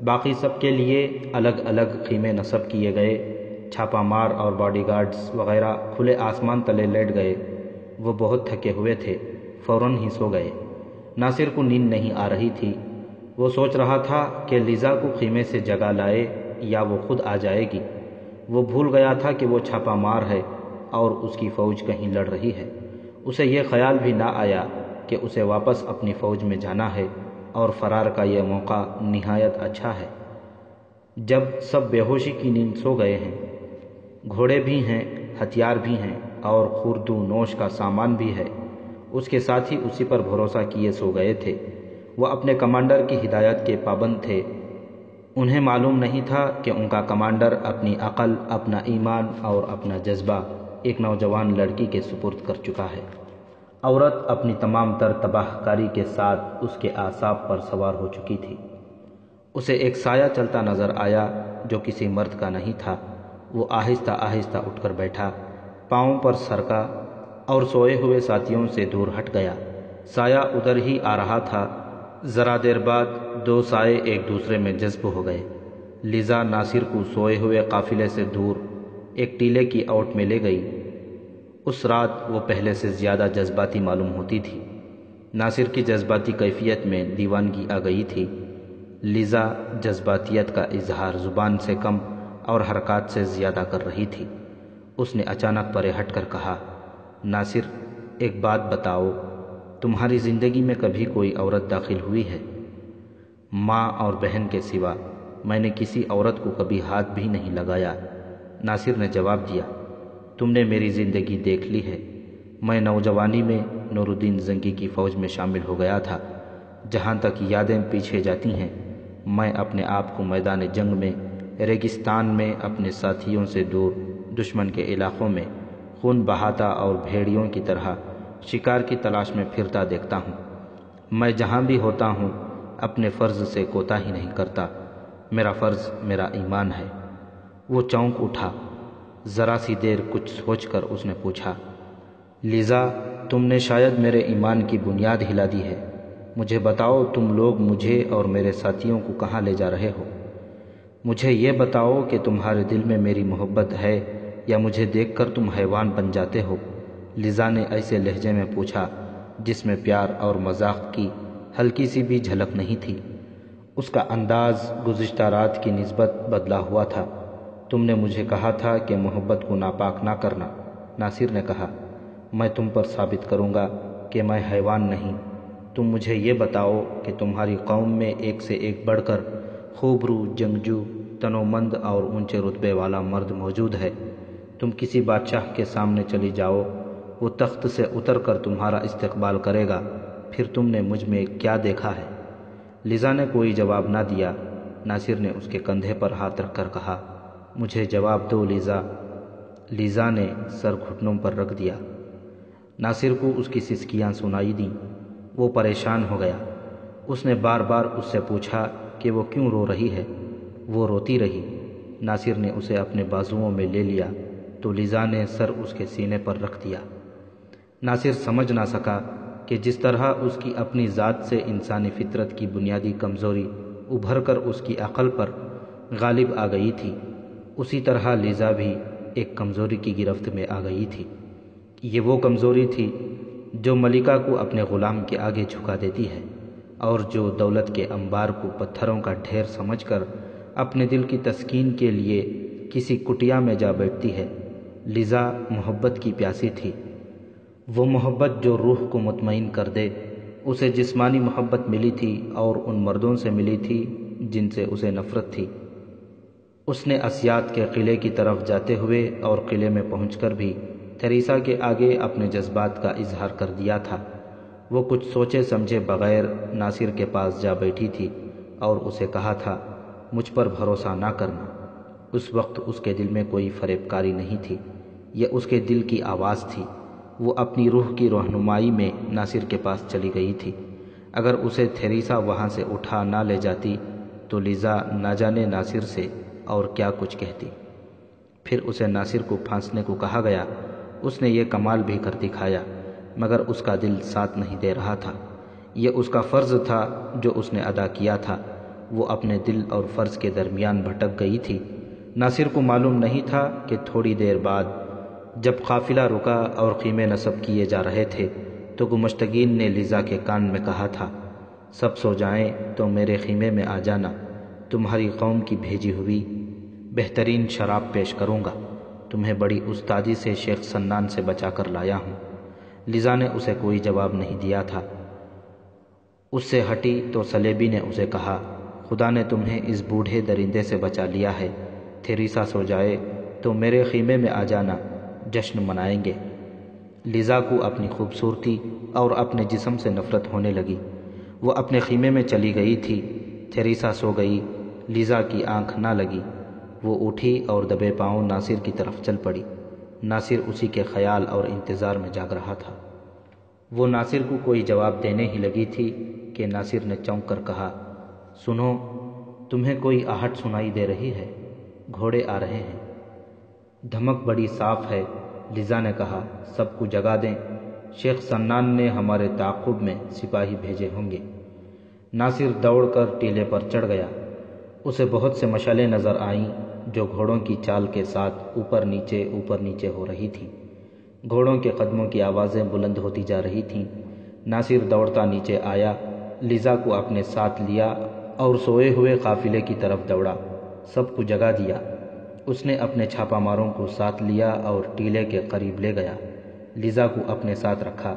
A: باقی سب کے لیے الگ الگ خیمے نصب کیے گئے۔ چھاپا مار اور باڈی گارڈز وغیرہ کھلے آسمان تلے لیٹ گئے۔ وہ بہت تھکے ہوئے تھے، فوراً ہی سو گئے۔ ناصر کو نیند نہیں آ رہی تھی۔ وہ سوچ رہا تھا کہ لیزا کو خیمے سے جگا لائے یا وہ خود آ جائے گی۔ وہ بھول گیا تھا کہ وہ چھاپا مار ہے اور اس کی فوج کہیں لڑ رہی ہے۔ اسے یہ خیال بھی نہ آیا کہ اسے واپس اپنی فوج میں جانا ہے اور فرار کا یہ موقع نہایت اچھا ہے۔ جب سب بے ہوشی کی نیند سو گئے ہیں، گھوڑے بھی ہیں، ہتھیار بھی ہیں اور خورد و نوش کا سامان بھی ہے، اس کے ساتھی اسی پر بھروسہ کیے سو گئے تھے۔ وہ اپنے کمانڈر کی ہدایت کے پابند تھے۔ انہیں معلوم نہیں تھا کہ ان کا کمانڈر اپنی عقل، اپنا ایمان اور اپنا جذبہ ایک نوجوان لڑکی کے سپرد کر چکا ہے۔ عورت اپنی تمام تر تباہ کاری کے ساتھ اس کے اعصاب پر سوار ہو چکی تھی۔ اسے ایک سایہ چلتا نظر آیا جو کسی مرد کا نہیں تھا۔ وہ آہستہ آہستہ اٹھ کر بیٹھا، پاؤں پر سرکا اور سوئے ہوئے ساتھیوں سے دور ہٹ گیا۔ سایہ ادھر ہی آ رہا تھا۔ ذرا دیر بعد 2 سائے ایک دوسرے میں جذب ہو گئے۔ لیزا ناصر کو سوئے ہوئے قافلے سے دور ایک ٹیلے کی اوٹ میں لے گئی۔ اس رات وہ پہلے سے زیادہ جذباتی معلوم ہوتی تھی۔ ناصر کی جذباتی کیفیت میں دیوانگی آ گئی تھی۔ لیزا جذباتیت کا اظہار زبان سے کم اور حرکات سے زیادہ کر رہی تھی۔ اس نے اچانک پرے ہٹ کر کہا، ناصر، ایک بات بتاؤ، تمہاری زندگی میں کبھی کوئی عورت داخل ہوئی ہے؟ ماں اور بہن کے سوا میں نے کسی عورت کو کبھی ہاتھ بھی نہیں لگایا۔ ناصر نے جواب دیا، تم نے میری زندگی دیکھ لی ہے۔ میں نوجوانی میں نور الدین زنگی کی فوج میں شامل ہو گیا تھا۔ جہاں تک یادیں پیچھے جاتی ہیں، میں اپنے آپ کو میدان جنگ میں، ریگستان میں، اپنے ساتھیوں سے دور، دشمن کے علاقوں میں خون بہاتا اور بھیڑیوں کی طرح شکار کی تلاش میں پھرتا دیکھتا ہوں۔ میں جہاں بھی ہوتا ہوں اپنے فرض سے کوتاہی نہیں کرتا۔ میرا فرض میرا ایمان ہے۔ وہ چونک اٹھا۔ ذرا سی دیر کچھ سوچ کر اس نے پوچھا، لیزا، تم نے شاید میرے ایمان کی بنیاد ہلا دی ہے۔ مجھے بتاؤ، تم لوگ مجھے اور میرے ساتھیوں کو کہاں لے جا رہے ہو؟ مجھے یہ بتاؤ کہ تمہارے دل میں میری محبت ہے یا مجھے دیکھ کر تم حیوان بن جاتے ہو؟ لیزا نے ایسے لہجے میں پوچھا جس میں پیار اور مذاق کی ہلکی سی بھی جھلک نہیں تھی۔ اس کا انداز گزشتہ رات کی نسبت بدلا ہوا تھا۔ تم نے مجھے کہا تھا کہ محبت کو ناپاک نہ کرنا۔ ناصر نے کہا، میں تم پر ثابت کروں گا کہ میں حیوان نہیں۔ تم مجھے یہ بتاؤ کہ تمہاری قوم میں ایک سے ایک بڑھ کر خوبرو، جنگجو، تنومند اور اونچے رتبے والا مرد موجود ہے۔ تم کسی بادشاہ کے سامنے چلی جاؤ، وہ تخت سے اتر کر تمہارا استقبال کرے گا۔ پھر تم نے مجھ میں کیا دیکھا ہے؟ لیزا نے کوئی جواب نہ دیا۔ ناصر نے اس کے کندھے پر ہاتھ رکھ کر کہا، مجھے جواب دو لیزا۔ لیزا نے سر گھٹنوں پر رکھ دیا۔ ناصر کو اس کی سسکیاں سنائی دیں۔ وہ پریشان ہو گیا۔ اس نے بار بار اس سے پوچھا کہ وہ کیوں رو رہی ہے۔ وہ روتی رہی۔ ناصر نے اسے اپنے بازوؤں میں لے لیا تو لیزا نے سر اس کے سینے پر رکھ دیا۔ ناصر سمجھ نہ سکا کہ جس طرح اس کی اپنی ذات سے انسانی فطرت کی بنیادی کمزوری ابھر کر اس کی عقل پر غالب آ گئی تھی، اسی طرح لیزا بھی ایک کمزوری کی گرفت میں آ گئی تھی۔ یہ وہ کمزوری تھی جو ملکہ کو اپنے غلام کے آگے جھکا دیتی ہے اور جو دولت کے انبار کو پتھروں کا ڈھیر سمجھ کر اپنے دل کی تسکین کے لیے کسی کٹیا میں جا بیٹھتی ہے۔ لیزا محبت کی پیاسی تھی، وہ محبت جو روح کو مطمئن کر دے۔ اسے جسمانی محبت ملی تھی اور ان مردوں سے ملی تھی جن سے اسے نفرت تھی۔ اس نے اسیات کے قلعے کی طرف جاتے ہوئے اور قلعے میں پہنچ کر بھی تھیریسا کے آگے اپنے جذبات کا اظہار کر دیا تھا۔ وہ کچھ سوچے سمجھے بغیر ناصر کے پاس جا بیٹھی تھی اور اسے کہا تھا، مجھ پر بھروسہ نہ کرنا۔ اس وقت اس کے دل میں کوئی فریب کاری نہیں تھی، یہ اس کے دل کی آواز تھی۔ وہ اپنی روح کی رہنمائی میں ناصر کے پاس چلی گئی تھی۔ اگر اسے تھیریسا وہاں سے اٹھا نہ لے جاتی تو لیزا نہ جانے ناصر سے اور کیا کچھ کہتی۔ پھر اسے ناصر کو پھانسنے کو کہا گیا۔ اس نے یہ کمال بھی کر دکھایا، مگر اس کا دل ساتھ نہیں دے رہا تھا۔ یہ اس کا فرض تھا جو اس نے ادا کیا تھا۔ وہ اپنے دل اور فرض کے درمیان بھٹک گئی تھی۔ ناصر کو معلوم نہیں تھا کہ تھوڑی دیر بعد جب قافلہ رکا اور خیمے نصب کیے جا رہے تھے تو گمشتگین نے لیزا کے کان میں کہا تھا، سب سو جائیں تو میرے خیمے میں آ جانا، تمہاری قوم کی بھیجی ہوئی بہترین شراب پیش کروں گا۔ تمہیں بڑی استادی سے شیخ سنان سے بچا کر لایا ہوں۔ لیزا نے اسے کوئی جواب نہیں دیا تھا۔ اس سے ہٹی تو سلیبی نے اسے کہا، خدا نے تمہیں اس بوڑھے درندے سے بچا لیا ہے۔ تھیریسا سو جائے تو میرے خیمے میں آ جانا، جشن منائیں گے۔ لیزا کو اپنی خوبصورتی اور اپنے جسم سے نفرت ہونے لگی۔ وہ اپنے خیمے میں چلی گئی تھی۔ تھیریسا سو گئی، لیزا کی آنکھ نہ لگی۔ وہ اٹھی اور دبے پاؤں ناصر کی طرف چل پڑی۔ ناصر اسی کے خیال اور انتظار میں جاگ رہا تھا۔ وہ ناصر کو کوئی جواب دینے ہی لگی تھی کہ ناصر نے چونک کر کہا، سنو، تمہیں کوئی آہٹ سنائی دے رہی ہے؟ گھوڑے آ رہے ہیں۔ دھمک بڑی صاف ہے، لیزا نے کہا، سب کو جگا دیں، شیخ سنان نے ہمارے تعاقب میں سپاہی بھیجے ہوں گے۔ ناصر دوڑ کر ٹیلے پر چڑھ گیا۔ اسے بہت سے مشعلیں نظر آئیں جو گھوڑوں کی چال کے ساتھ اوپر نیچے ہو رہی تھیں۔ گھوڑوں کے قدموں کی آوازیں بلند ہوتی جا رہی تھیں۔ ناصر دوڑتا نیچے آیا، لیزا کو اپنے ساتھ لیا اور سوئے ہوئے قافلے کی طرف دوڑا۔ سب کو جگا دیا۔ اس نے اپنے چھاپا ماروں کو ساتھ لیا اور ٹیلے کے قریب لے گیا۔ لیزا کو اپنے ساتھ رکھا۔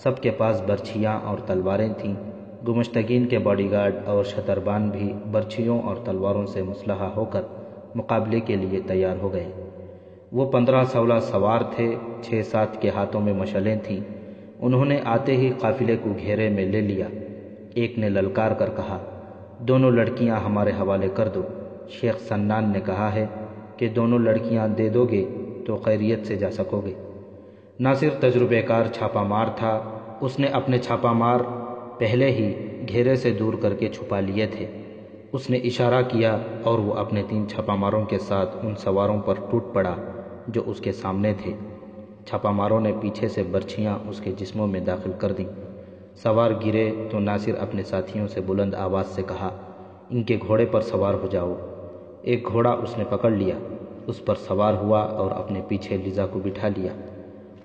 A: سب کے پاس برچھیاں اور تلواریں تھیں۔ گمشتگین کے باڈی گارڈ اور شتربان بھی برچھیوں اور تلواروں سے مسلح ہو کر مقابلے کے لیے تیار ہو گئے۔ وہ 15-16 سوار تھے، 6-7 کے ہاتھوں میں مشعلیں تھیں۔ انہوں نے آتے ہی قافلے کو گھیرے میں لے لیا۔ ایک نے للکار کر کہا، دونوں لڑکیاں ہمارے حوالے کر دو۔ شیخ سنان نے کہا ہے کہ دونوں لڑکیاں دے دو گے تو خیریت سے جا سکو گے۔ ناصر تجربے کار چھاپا مار تھا۔ اس نے اپنے چھاپا مار پہلے ہی گھیرے سے دور کر کے چھپا لیے تھے۔ اس نے اشارہ کیا اور وہ اپنے 3 چھاپا ماروں کے ساتھ ان سواروں پر ٹوٹ پڑا جو اس کے سامنے تھے۔ چھاپا ماروں نے پیچھے سے برچھیاں اس کے جسموں میں داخل کر دیں۔ سوار گرے تو ناصر اپنے ساتھیوں سے بلند آواز سے کہا، ان کے گھوڑے پر سوار ہو جاؤ۔ ایک گھوڑا اس نے پکڑ لیا، اس پر سوار ہوا اور اپنے پیچھے لیزا کو بٹھا لیا۔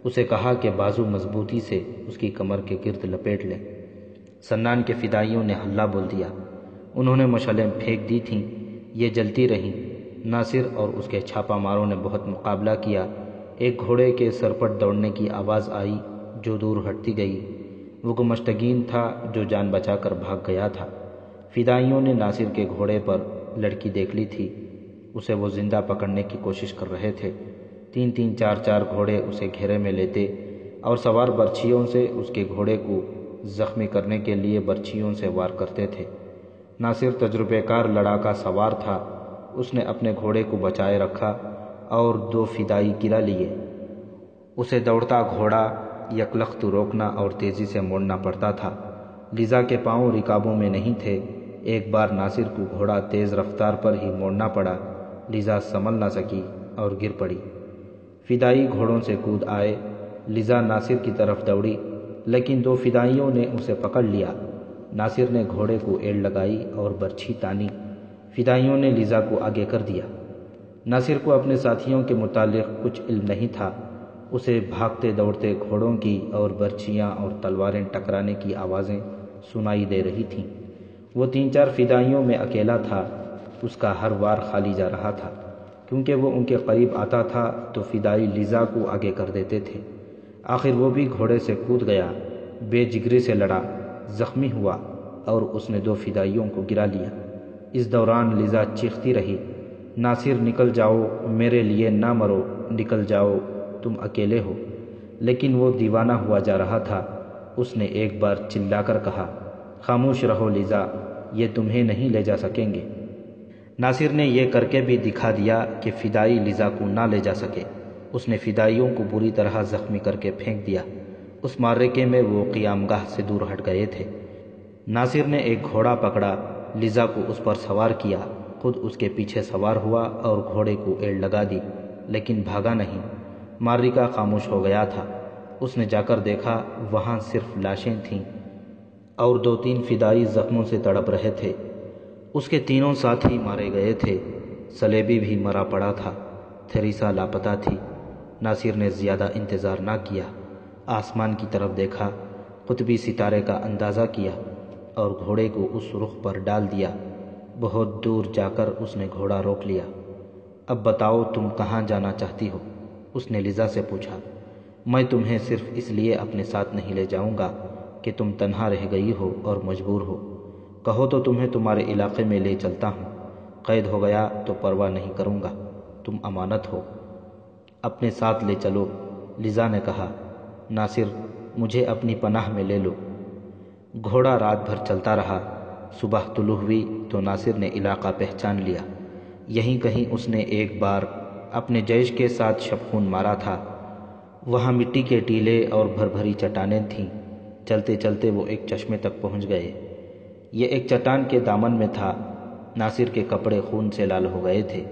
A: اسے کہا کہ بازو مضبوطی سے اس کی کمر کے گرد لپیٹ لے۔ سنان کے فدائیوں نے ہلہ بول دیا۔ انہوں نے مشعلیں پھینک دی تھیں، یہ جلتی رہیں۔ ناصر اور اس کے چھاپا ماروں نے بہت مقابلہ کیا۔ ایک گھوڑے کے سرپٹ دوڑنے کی آواز آئی جو دور ہٹتی گئی۔ وہ گمشتگین تھا جو جان بچا کر بھاگ گیا تھا۔ فدائیوں نے ناصر کے گھوڑے پر لڑکی دیکھ لی تھی، اسے وہ زندہ پکڑنے کی کوشش کر رہے تھے۔ 3-3 4-4 گھوڑے اسے گھیرے میں لیتے اور سوار برچھیوں سے اس کے گھوڑے کو زخمی کرنے کے لیے برچھیوں سے وار کرتے تھے۔ ناصر تجربے کار لڑاکا سوار تھا۔ اس نے اپنے گھوڑے کو بچائے رکھا اور 2 فدائی گرا لیے۔ اسے دوڑتا گھوڑا یکلخت روکنا اور تیزی سے موڑنا پڑتا تھا۔ لیزا کے پاؤں رکابوں میں نہیں تھے۔ ایک بار ناصر کو گھوڑا تیز رفتار پر ہی موڑنا پڑا۔ لیزا سنبھل نہ سکی اور گر پڑی۔ فدائی گھوڑوں سے کود آئے۔ لیزا ناصر کی طرف دوڑی لیکن 2 فدائیوں نے اسے پکڑ لیا۔ ناصر نے گھوڑے کو ایڑ لگائی اور برچھی تانی۔ فدائیوں نے لیزا کو آگے کر دیا۔ ناصر کو اپنے ساتھیوں کے متعلق کچھ علم نہیں تھا۔ اسے بھاگتے دوڑتے گھوڑوں کی اور برچھیاں اور تلواریں ٹکرانے کی آوازیں سنائی دے رہی تھیں۔ وہ 3-4 فدائیوں میں اکیلا تھا۔ اس کا ہر وار خالی جا رہا تھا، کیونکہ وہ ان کے قریب آتا تھا تو فدائی لیزا کو آگے کر دیتے تھے۔ آخر وہ بھی گھوڑے سے کود گیا، بے جگری سے لڑا، زخمی ہوا اور اس نے 2 فدائیوں کو گرا لیا۔ اس دوران لیزا چیختی رہی، ناصر نکل جاؤ، میرے لیے نہ مرو، نکل جاؤ، تم اکیلے ہو۔ لیکن وہ دیوانہ ہوا جا رہا تھا۔ اس نے ایک بار چلا کر کہا، خاموش رہو لیزا، یہ تمہیں نہیں لے جا سکیں گے۔ ناصر نے یہ کر کے بھی دکھا دیا کہ فدائی لیزا کو نہ لے جا سکے۔ اس نے فدائیوں کو بری طرح زخمی کر کے پھینک دیا۔ اس معرکے میں وہ قیام گاہ سے دور ہٹ گئے تھے۔ ناصر نے ایک گھوڑا پکڑا، لیزا کو اس پر سوار کیا، خود اس کے پیچھے سوار ہوا اور گھوڑے کو ایڑ لگا دی، لیکن بھاگا نہیں۔ معرکہ خاموش ہو گیا تھا۔ اس نے جا کر دیکھا، وہاں صرف لاشیں تھیں اور 2-3 فدائی زخموں سے تڑپ رہے تھے۔ اس کے 3 ساتھی مارے گئے تھے۔ سلیبی بھی مرا پڑا تھا۔ تھیریسا لاپتہ تھی۔ ناصر نے زیادہ انتظار نہ کیا، آسمان کی طرف دیکھا، قطبی ستارے کا اندازہ کیا اور گھوڑے کو اس رخ پر ڈال دیا۔ بہت دور جا کر اس نے گھوڑا روک لیا۔ اب بتاؤ تم کہاں جانا چاہتی ہو؟ اس نے لیزا سے پوچھا۔ میں تمہیں صرف اس لیے اپنے ساتھ نہیں لے جاؤں گا کہ تم تنہا رہ گئی ہو اور مجبور ہو۔ کہو تو تمہیں تمہارے علاقے میں لے چلتا ہوں۔ قید ہو گیا تو پرواہ نہیں کروں گا، تم امانت ہو، اپنے ساتھ لے چلو۔ لیزا نے کہا، ناصر مجھے اپنی پناہ میں لے لو۔ گھوڑا رات بھر چلتا رہا۔ صبح طلوع ہوئی تو ناصر نے علاقہ پہچان لیا۔ یہیں کہیں اس نے ایک بار اپنے جیش کے ساتھ شبخون مارا تھا۔ وہاں مٹی کے ٹیلے اور بھری چٹانیں تھیں۔ چلتے چلتے وہ ایک چشمے تک پہنچ گئے۔ یہ ایک چٹان کے دامن میں تھا۔ ناصر کے کپڑے خون سے لال ہو گئے تھے۔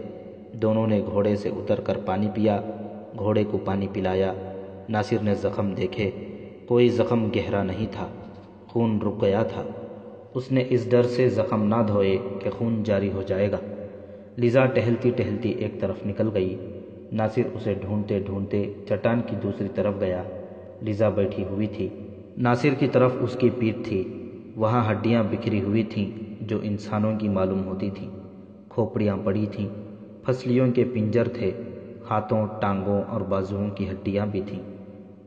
A: دونوں نے گھوڑے سے اتر کر پانی پیا، گھوڑے کو پانی پلایا۔ ناصر نے زخم دیکھے، کوئی زخم گہرا نہیں تھا، خون رک گیا تھا۔ اس نے اس ڈر سے زخم نہ دھوئے کہ خون جاری ہو جائے گا۔ لیزا ٹہلتی ٹہلتی ایک طرف نکل گئی۔ ناصر اسے ڈھونڈتے ڈھونڈتے چٹان کی دوسری طرف گیا۔ لیزا بیٹھی ہوئی تھی، ناصر کی طرف اس کی پیٹھ تھی۔ وہاں ہڈیاں بکھری ہوئی تھیں جو انسانوں کی معلوم ہوتی تھیں، کھوپڑیاں پڑی تھیں، پھسلیوں کے پنجر تھے، ہاتھوں، ٹانگوں اور بازوؤں کی ہڈیاں بھی تھیں۔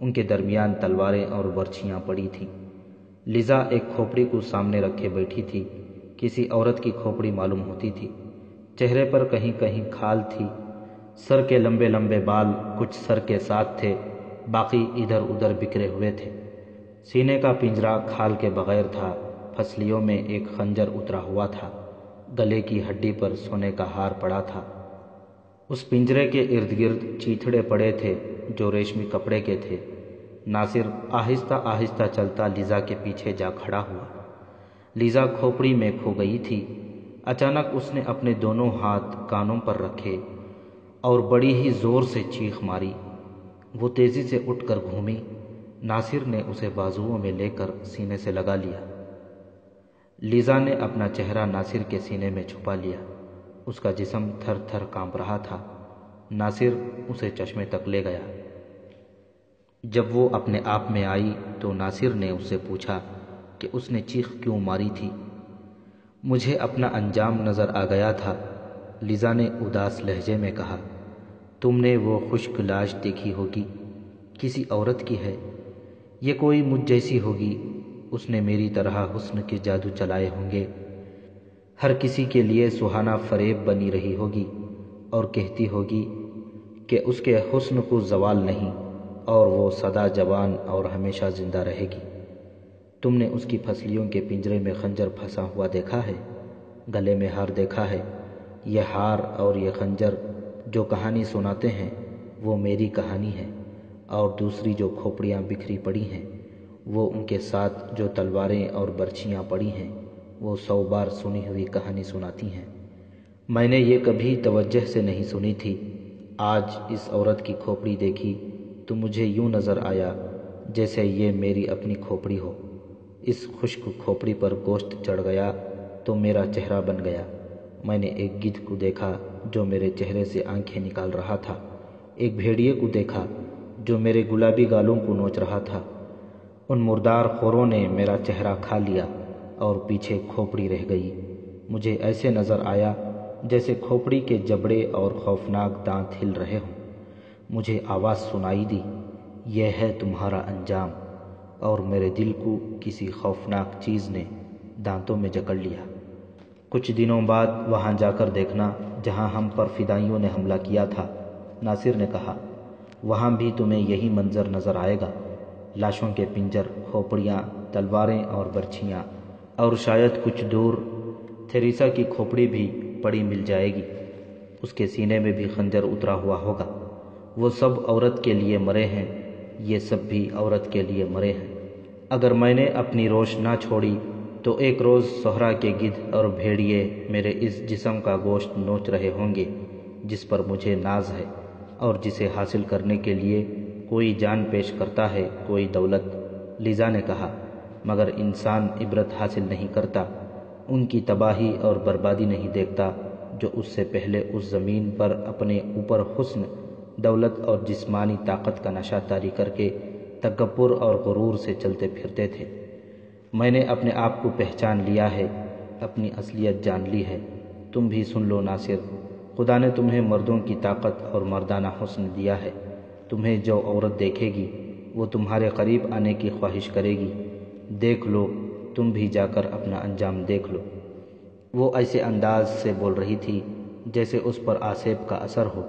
A: ان کے درمیان تلواریں اور برچھیاں پڑی تھیں۔ لیزا ایک کھوپڑی کو سامنے رکھے بیٹھی تھی۔ کسی عورت کی کھوپڑی معلوم ہوتی تھی۔ چہرے پر کہیں کہیں کھال تھی۔ سر کے لمبے لمبے بال کچھ سر کے ساتھ تھے، باقی ادھر ادھر بکھرے ہوئے تھے۔ سینے کا پنجرا کھال کے بغیر تھا۔ پھسلیوں میں ایک خنجر اترا ہوا تھا۔ گلے کی ہڈی پر سونے کا ہار پڑا تھا۔ اس پنجرے کے ارد گرد چیتھڑے پڑے تھے جو ریشمی کپڑے کے تھے۔ ناصر آہستہ آہستہ چلتا لیزا کے پیچھے جا کھڑا ہوا۔ لیزا کھوپڑی میں کھو گئی تھی۔ اچانک اس نے اپنے دونوں ہاتھ کانوں پر رکھے اور بڑی ہی زور سے چیخ ماری۔ وہ تیزی سے اٹھ کر گھومی۔ ناصر نے اسے بازوؤں میں لے کر سینے سے لگا لیا۔ لیزا نے اپنا چہرہ ناصر کے سینے میں چھپا لیا۔ اس کا جسم تھر تھر کانپ رہا تھا۔ ناصر اسے چشمے تک لے گیا۔ جب وہ اپنے آپ میں آئی تو ناصر نے اس سے پوچھا کہ اس نے چیخ کیوں ماری تھی۔ مجھے اپنا انجام نظر آ گیا تھا، لیزا نے اداس لہجے میں کہا۔ تم نے وہ خشک لاش دیکھی ہوگی، کسی عورت کی ہے، یہ کوئی مجھ جیسی ہوگی، اس نے میری طرح حسن کے جادو چلائے ہوں گے، ہر کسی کے لیے سہانا فریب بنی رہی ہوگی اور کہتی ہوگی کہ اس کے حسن کو زوال نہیں اور وہ سدا جوان اور ہمیشہ زندہ رہے گی۔ تم نے اس کی پھسلیوں کے پنجرے میں خنجر پھنسا ہوا دیکھا ہے، گلے میں ہار دیکھا ہے۔ یہ ہار اور یہ خنجر جو کہانی سناتے ہیں وہ میری کہانی ہے، اور دوسری جو کھوپڑیاں بکھری پڑی ہیں وہ ان کے ساتھ جو تلواریں اور برچھیاں پڑی ہیں وہ 100 بار سنی ہوئی کہانی سناتی ہیں۔ میں نے یہ کبھی توجہ سے نہیں سنی تھی۔ آج اس عورت کی کھوپڑی دیکھی تو مجھے یوں نظر آیا جیسے یہ میری اپنی کھوپڑی ہو۔ اس خشک کھوپڑی پر گوشت چڑھ گیا تو میرا چہرہ بن گیا۔ میں نے ایک گدھ کو دیکھا جو میرے چہرے سے آنکھیں نکال رہا تھا، ایک بھیڑیے کو دیکھا جو میرے گلابی گالوں کو نوچ رہا تھا۔ ان مردار خوروں نے میرا چہرہ کھا لیا اور پیچھے کھوپڑی رہ گئی۔ مجھے ایسے نظر آیا جیسے کھوپڑی کے جبڑے اور خوفناک دانت ہل رہے ہوں۔ مجھے آواز سنائی دی، یہ ہے تمہارا انجام، اور میرے دل کو کسی خوفناک چیز نے دانتوں میں جکڑ لیا۔ کچھ دنوں بعد وہاں جا کر دیکھنا جہاں ہم پر فدائیوں نے حملہ کیا تھا، ناصر نے کہا۔ وہاں بھی تمہیں یہی منظر نظر آئے گا، لاشوں کے پنجر، کھوپڑیاں، تلواریں اور برچھیاں، اور شاید کچھ دور تھیریسا کی کھوپڑی بھی پڑی مل جائے گی۔ اس کے سینے میں بھی خنجر اترا ہوا ہوگا۔ وہ سب عورت کے لیے مرے ہیں، یہ سب بھی عورت کے لیے مرے ہیں۔ اگر میں نے اپنی روش نہ چھوڑی تو ایک روز صحرا کے گدھ اور بھیڑیے میرے اس جسم کا گوشت نوچ رہے ہوں گے جس پر مجھے ناز ہے اور جسے حاصل کرنے کے لیے کوئی جان پیش کرتا ہے، کوئی دولت۔ لیزا نے کہا، مگر انسان عبرت حاصل نہیں کرتا، ان کی تباہی اور بربادی نہیں دیکھتا جو اس سے پہلے اس زمین پر اپنے اوپر حسن، دولت اور جسمانی طاقت کا نشہ طاری کر کے تکبر اور غرور سے چلتے پھرتے تھے۔ میں نے اپنے آپ کو پہچان لیا ہے، اپنی اصلیت جان لی ہے۔ تم بھی سن لو ناصر، خدا نے تمہیں مردوں کی طاقت اور مردانہ حسن دیا ہے۔ تمہیں جو عورت دیکھے گی وہ تمہارے قریب آنے کی خواہش کرے گی۔ دیکھ لو، تم بھی جا کر اپنا انجام دیکھ لو۔ وہ ایسے انداز سے بول رہی تھی جیسے اس پر آسیب کا اثر ہو۔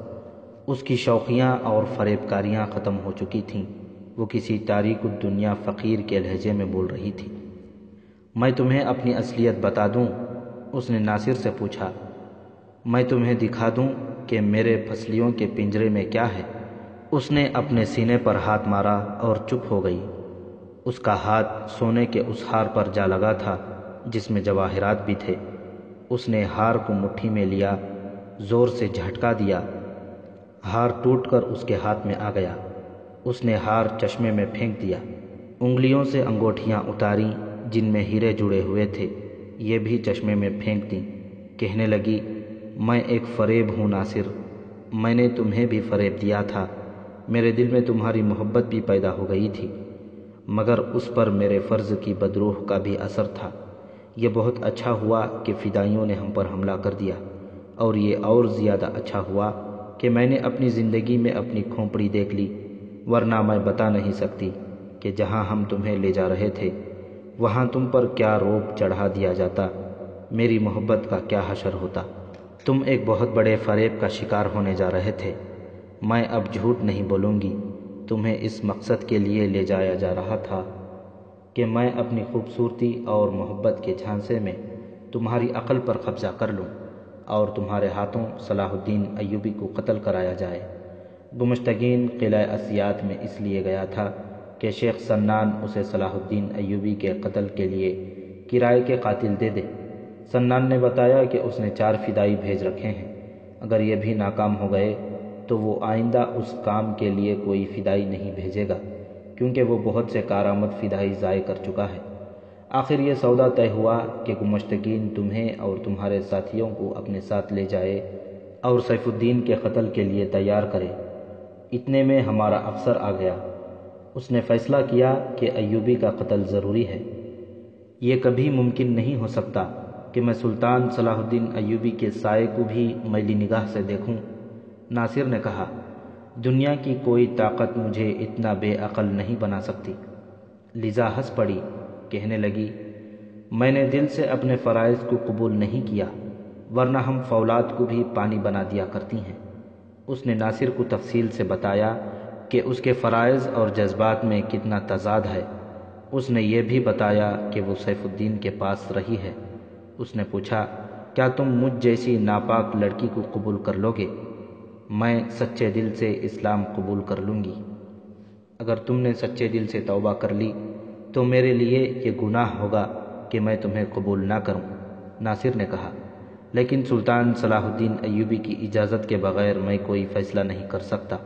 A: اس کی شوخیاں اور فریب کاریاں ختم ہو چکی تھیں۔ وہ کسی تاریک الدنیا فقیر کے لہجے میں بول رہی تھی۔ میں تمہیں اپنی اصلیت بتا دوں؟ اس نے ناصر سے پوچھا۔ میں تمہیں دکھا دوں کہ میرے پھسلیوں کے پنجرے میں کیا ہے؟ اس نے اپنے سینے پر ہاتھ مارا اور چپ ہو گئی۔ اس کا ہاتھ سونے کے اس ہار پر جا لگا تھا جس میں جواہرات بھی تھے۔ اس نے ہار کو مٹھی میں لیا، زور سے جھٹکا دیا، ہار ٹوٹ کر اس کے ہاتھ میں آ گیا۔ اس نے ہار چشمے میں پھینک دیا، انگلیوں سے انگوٹھیاں اتاریں جن میں ہیرے جڑے ہوئے تھے، یہ بھی چشمے میں پھینک دیں۔ کہنے لگی، میں ایک فریب ہوں ناصر، میں نے تمہیں بھی فریب دیا تھا، میرے دل میں تمہاری محبت بھی پیدا ہو گئی تھی، مگر اس پر میرے فرض کی بدروح کا بھی اثر تھا۔ یہ بہت اچھا ہوا کہ فدائیوں نے ہم پر حملہ کر دیا، اور یہ اور زیادہ اچھا ہوا کہ میں نے اپنی زندگی میں اپنی کھوپڑی دیکھ لی۔ ورنہ میں بتا نہیں سکتی کہ جہاں ہم تمہیں لے جا رہے تھے وہاں تم پر کیا روب چڑھا دیا جاتا، میری محبت کا کیا حشر ہوتا۔ تم ایک بہت بڑے فریب کا شکار ہونے جا رہے تھے۔ میں اب جھوٹ نہیں بولوں گی، تمہیں اس مقصد کے لیے لے جایا جا رہا تھا کہ میں اپنی خوبصورتی اور محبت کے جھانسے میں تمہاری عقل پر قبضہ کر لوں اور تمہارے ہاتھوں صلاح الدین ایوبی کو قتل کرایا جائے۔ گمشتگین قلعہ اسیات میں اس لیے گیا تھا کہ شیخ سنان اسے صلاح الدین ایوبی کے قتل کے لیے کرائے کے قاتل دے دے۔ سنان نے بتایا کہ اس نے 4 فدائی بھیج رکھے ہیں، اگر یہ بھی ناکام ہو گئے تو وہ آئندہ اس کام کے لیے کوئی فدائی نہیں بھیجے گا، کیونکہ وہ بہت سے کارآمد فدائی ضائع کر چکا ہے۔ آخر یہ سودا طے ہوا کہ گمشتگین تمہیں اور تمہارے ساتھیوں کو اپنے ساتھ لے جائے اور سیف الدین کے قتل کے لیے تیار کرے۔ اتنے میں ہمارا افسر آ گیا۔ اس نے فیصلہ کیا کہ ایوبی کا قتل ضروری ہے۔ یہ کبھی ممکن نہیں ہو سکتا کہ میں سلطان صلاح الدین ایوبی کے سائے کو بھی میلی نگاہ سے دیکھوں۔ ناصر نے کہا، دنیا کی کوئی طاقت مجھے اتنا بے عقل نہیں بنا سکتی۔ لیزا ہنس پڑی، کہنے لگی، میں نے دل سے اپنے فرائض کو قبول نہیں کیا، ورنہ ہم فولاد کو بھی پانی بنا دیا کرتی ہیں۔ اس نے ناصر کو تفصیل سے بتایا کہ اس کے فرائض اور جذبات میں کتنا تضاد ہے۔ اس نے یہ بھی بتایا کہ وہ سیف الدین کے پاس رہی ہے۔ اس نے پوچھا، کیا تم مجھ جیسی ناپاک لڑکی کو قبول کر لو گے؟ میں سچے دل سے اسلام قبول کر لوں گی۔ اگر تم نے سچے دل سے توبہ کر لی تو میرے لیے یہ گناہ ہوگا کہ میں تمہیں قبول نہ کروں۔ ناصر نے کہا، لیکن سلطان صلاح الدین ایوبی کی اجازت کے بغیر میں کوئی فیصلہ نہیں کر سکتا۔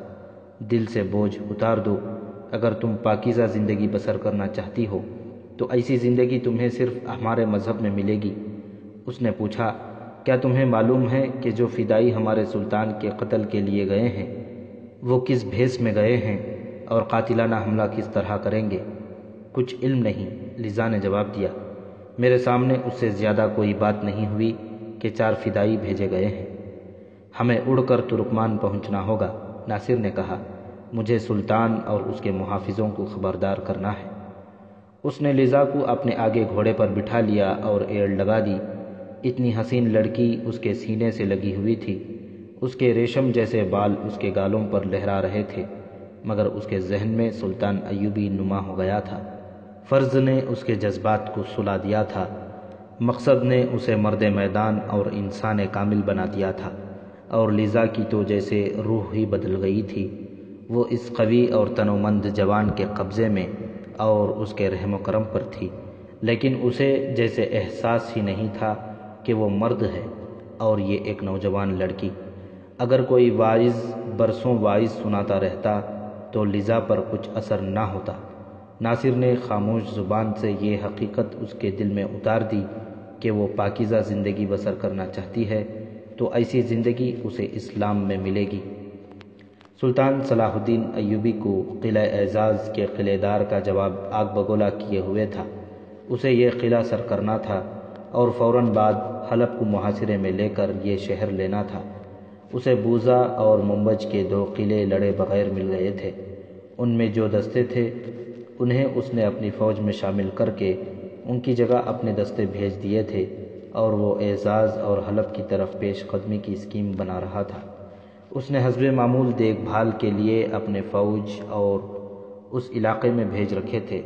A: دل سے بوجھ اتار دو۔ اگر تم پاکیزہ زندگی بسر کرنا چاہتی ہو تو ایسی زندگی تمہیں صرف ہمارے مذہب میں ملے گی۔ اس نے پوچھا، کیا تمہیں معلوم ہے کہ جو فدائی ہمارے سلطان کے قتل کے لیے گئے ہیں وہ کس بھیس میں گئے ہیں اور قاتلانہ حملہ کس طرح کریں گے؟ کچھ علم نہیں، لیزا نے جواب دیا۔ میرے سامنے اس سے زیادہ کوئی بات نہیں ہوئی کہ 4 فدائی بھیجے گئے ہیں۔ ہمیں اڑ کر ترکمان پہنچنا ہوگا، ناصر نے کہا۔ مجھے سلطان اور اس کے محافظوں کو خبردار کرنا ہے۔ اس نے لیزا کو اپنے آگے گھوڑے پر بٹھا لیا اور ایڑ لگا دی۔ اتنی حسین لڑکی اس کے سینے سے لگی ہوئی تھی، اس کے ریشم جیسے بال اس کے گالوں پر لہرا رہے تھے، مگر اس کے ذہن میں سلطان ایوبی نما ہو گیا تھا۔ فرض نے اس کے جذبات کو سلا دیا تھا، مقصد نے اسے مرد میدان اور انسان کامل بنا دیا تھا، اور لیزا کی تو جیسے روح ہی بدل گئی تھی۔ وہ اس قوی اور تنومند جوان کے قبضے میں اور اس کے رحم و کرم پر تھی، لیکن اسے جیسے احساس ہی نہیں تھا کہ وہ مرد ہے اور یہ ایک نوجوان لڑکی۔ اگر کوئی واعظ برسوں واعظ سناتا رہتا تو لیزا پر کچھ اثر نہ ہوتا۔ ناصر نے خاموش زبان سے یہ حقیقت اس کے دل میں اتار دی کہ وہ پاکیزہ زندگی بسر کرنا چاہتی ہے تو ایسی زندگی اسے اسلام میں ملے گی۔ سلطان صلاح الدین ایوبی کو قلعہ اعزاز کے قلعہ دار کا جواب آگ بگولا کیے ہوئے تھا۔ اسے یہ قلعہ سر کرنا تھا اور فوراً بعد حلب کو محاصرے میں لے کر یہ شہر لینا تھا۔ اسے بوزا اور منبج کے 2 قلعے لڑے بغیر مل گئے تھے۔ ان میں جو دستے تھے انہیں اس نے اپنی فوج میں شامل کر کے ان کی جگہ اپنے دستے بھیج دیے تھے، اور وہ اعزاز اور حلب کی طرف پیش قدمی کی اسکیم بنا رہا تھا۔ اس نے حسب معمول دیکھ بھال کے لیے اپنے فوج اور اس علاقے میں بھیج رکھے تھے۔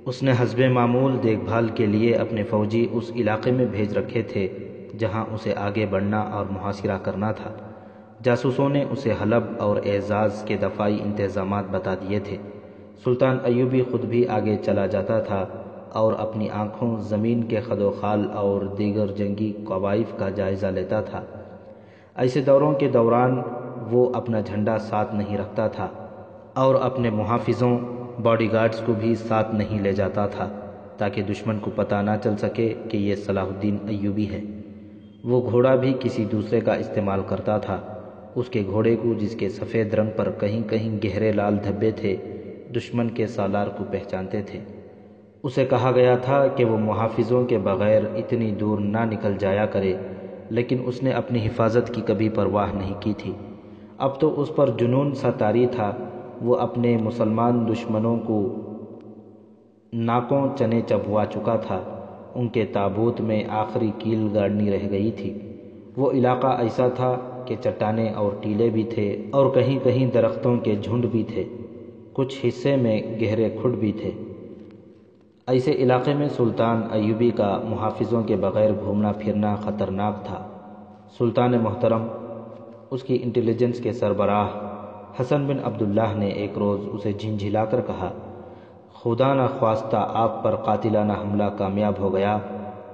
A: اس نے حسب معمول دیکھ بھال کے لیے اپنے فوجی اس علاقے میں بھیج رکھے تھے جہاں اسے آگے بڑھنا اور محاصرہ کرنا تھا۔ جاسوسوں نے اسے حلب اور اعزاز کے دفاعی انتظامات بتا دیے تھے۔ سلطان ایوبی خود بھی آگے چلا جاتا تھا اور اپنی آنکھوں زمین کے خد و خال اور دیگر جنگی قوائف کا جائزہ لیتا تھا۔ ایسے دوروں کے دوران وہ اپنا جھنڈا ساتھ نہیں رکھتا تھا اور اپنے محافظوں باڈی گارڈز کو بھی ساتھ نہیں لے جاتا تھا تاکہ دشمن کو پتہ نہ چل سکے کہ یہ صلاح الدین ایوبی ہے۔ وہ گھوڑا بھی کسی دوسرے کا استعمال کرتا تھا۔ اس کے گھوڑے کو، جس کے سفید رنگ پر کہیں کہیں گہرے لال دھبے تھے، دشمن کے سالار کو پہچانتے تھے۔ اسے کہا گیا تھا کہ وہ محافظوں کے بغیر اتنی دور نہ نکل جایا کرے، لیکن اس نے اپنی حفاظت کی کبھی پرواہ نہیں کی تھی۔ اب تو اس پر جنون سا طاری تھا وہ اپنے مسلمان دشمنوں کو ناکوں چنے چبوا چکا تھا۔ ان کے تابوت میں آخری کیل گاڑنی رہ گئی تھی۔ وہ علاقہ ایسا تھا کہ چٹانیں اور ٹیلے بھی تھے اور کہیں کہیں درختوں کے جھنڈ بھی تھے، کچھ حصے میں گہرے کھڈ بھی تھے۔ ایسے علاقے میں سلطان ایوبی کا محافظوں کے بغیر گھومنا پھرنا خطرناک تھا۔ سلطان محترم، اس کی انٹیلیجنس کے سربراہ حسن بن عبداللہ نے ایک روز اسے جھنجھلا کر کہا، خدا نہ خواستہ آپ پر قاتلانہ حملہ کامیاب ہو گیا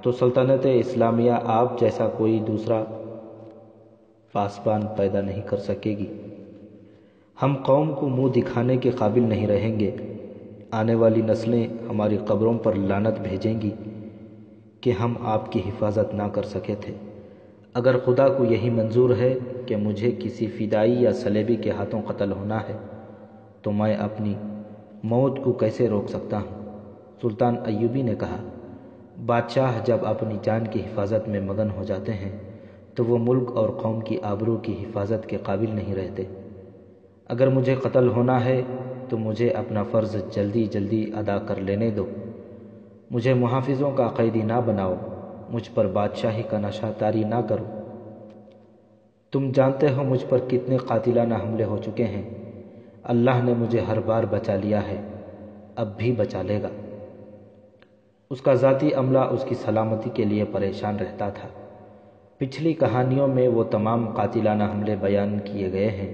A: تو سلطنت اسلامیہ آپ جیسا کوئی دوسرا پاسبان پیدا نہیں کر سکے گی۔ ہم قوم کو منہ دکھانے کے قابل نہیں رہیں گے۔ آنے والی نسلیں ہماری قبروں پر لعنت بھیجیں گی کہ ہم آپ کی حفاظت نہ کر سکے تھے۔ اگر خدا کو یہی منظور ہے کہ مجھے کسی فدائی یا صلیبی کے ہاتھوں قتل ہونا ہے تو میں اپنی موت کو کیسے روک سکتا ہوں؟ سلطان ایوبی نے کہا، بادشاہ جب اپنی جان کی حفاظت میں مگن ہو جاتے ہیں تو وہ ملک اور قوم کی آبرو کی حفاظت کے قابل نہیں رہتے۔ اگر مجھے قتل ہونا ہے تو مجھے اپنا فرض جلدی جلدی ادا کر لینے دو۔ مجھے محافظوں کا قیدی نہ بناؤ، مجھ پر بادشاہی کا نشہ طاری نہ کرو۔ تم جانتے ہو مجھ پر کتنے قاتلانہ حملے ہو چکے ہیں۔ اللہ نے مجھے ہر بار بچا لیا ہے، اب بھی بچا لے گا۔ اس کا ذاتی عملہ اس کی سلامتی کے لیے پریشان رہتا تھا۔ پچھلی کہانیوں میں وہ تمام قاتلانہ حملے بیان کیے گئے ہیں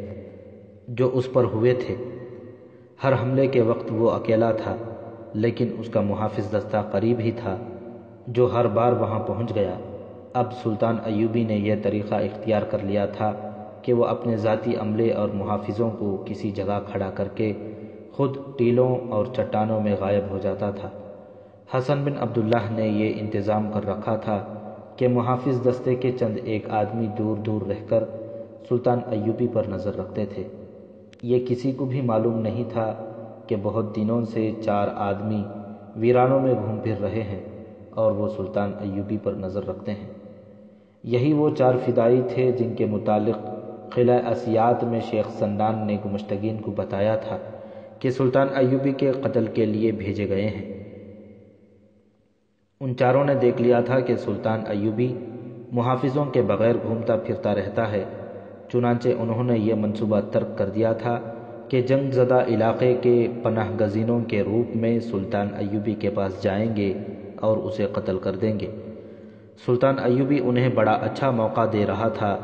A: جو اس پر ہوئے تھے۔ ہر حملے کے وقت وہ اکیلا تھا، لیکن اس کا محافظ دستہ قریب ہی تھا جو ہر بار وہاں پہنچ گیا۔ اب سلطان ایوبی نے یہ طریقہ اختیار کر لیا تھا کہ وہ اپنے ذاتی عملے اور محافظوں کو کسی جگہ کھڑا کر کے خود ٹیلوں اور چٹانوں میں غائب ہو جاتا تھا۔ حسن بن عبداللہ نے یہ انتظام کر رکھا تھا کہ محافظ دستے کے چند ایک آدمی دور دور رہ کر سلطان ایوبی پر نظر رکھتے تھے۔ یہ کسی کو بھی معلوم نہیں تھا کہ بہت دنوں سے 4 آدمی ویرانوں میں گھوم پھر رہے ہیں اور وہ سلطان ایوبی پر نظر رکھتے ہیں۔ یہی وہ 4 فدائی تھے جن کے متعلق قلعہ اسیات میں شیخ سنان نے گمشتگین کو بتایا تھا کہ سلطان ایوبی کے قتل کے لیے بھیجے گئے ہیں۔ ان 4 نے دیکھ لیا تھا کہ سلطان ایوبی محافظوں کے بغیر گھومتا پھرتا رہتا ہے، چنانچہ انہوں نے یہ منصوبہ ترک کر دیا تھا کہ جنگ زدہ علاقے کے پناہ گزینوں کے روپ میں سلطان ایوبی کے پاس جائیں گے اور اسے قتل کر دیں گے۔ سلطان ایوبی انہیں بڑا اچھا موقع دے رہا تھا۔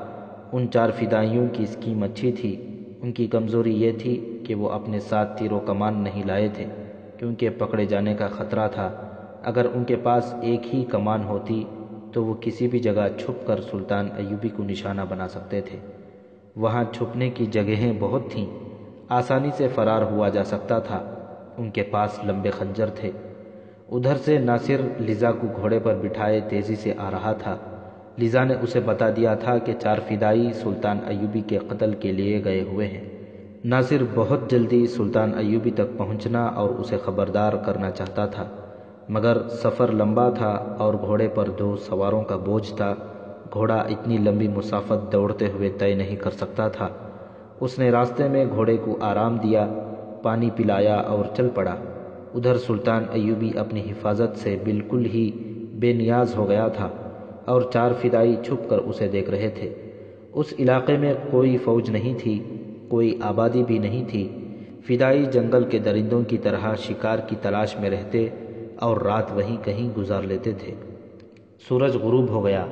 A: ان 4 فدائیوں کی اسکیم اچھی تھی۔ ان کی کمزوری یہ تھی کہ وہ اپنے ساتھ تیر و کمان نہیں لائے تھے کیونکہ پکڑے جانے کا خطرہ تھا۔ اگر ان کے پاس ایک ہی کمان ہوتی تو وہ کسی بھی جگہ چھپ کر سلطان ایوبی کو نشانہ بنا سکتے تھے۔ وہاں چھپنے کی جگہیں بہت تھیں، آسانی سے فرار ہوا جا سکتا تھا۔ ان کے پاس لمبے خنجر تھے۔ ادھر سے ناصر لیزا کو گھوڑے پر بٹھائے تیزی سے آ رہا تھا۔ لیزا نے اسے بتا دیا تھا کہ 4 فدائی سلطان ایوبی کے قتل کے لیے گئے ہوئے ہیں۔ ناصر بہت جلدی سلطان ایوبی تک پہنچنا اور اسے خبردار کرنا چاہتا تھا، مگر سفر لمبا تھا اور گھوڑے پر 2 سواروں کا بوجھ تھا۔ گھوڑا اتنی لمبی مسافت دوڑتے ہوئے طے نہیں کر سکتا تھا۔ اس نے راستے میں گھوڑے کو آرام دیا، پانی پلایا اور چل پڑا۔ ادھر سلطان ایوبی اپنی حفاظت سے بالکل ہی بے نیاز ہو گیا تھا اور 4 فدائی چھپ کر اسے دیکھ رہے تھے۔ اس علاقے میں کوئی فوج نہیں تھی، کوئی آبادی بھی نہیں تھی۔ فدائی جنگل کے درندوں کی طرح شکار کی تلاش میں رہتے اور رات وہیں کہیں گزار لیتے تھے۔ سورج غروب ہو گیا۔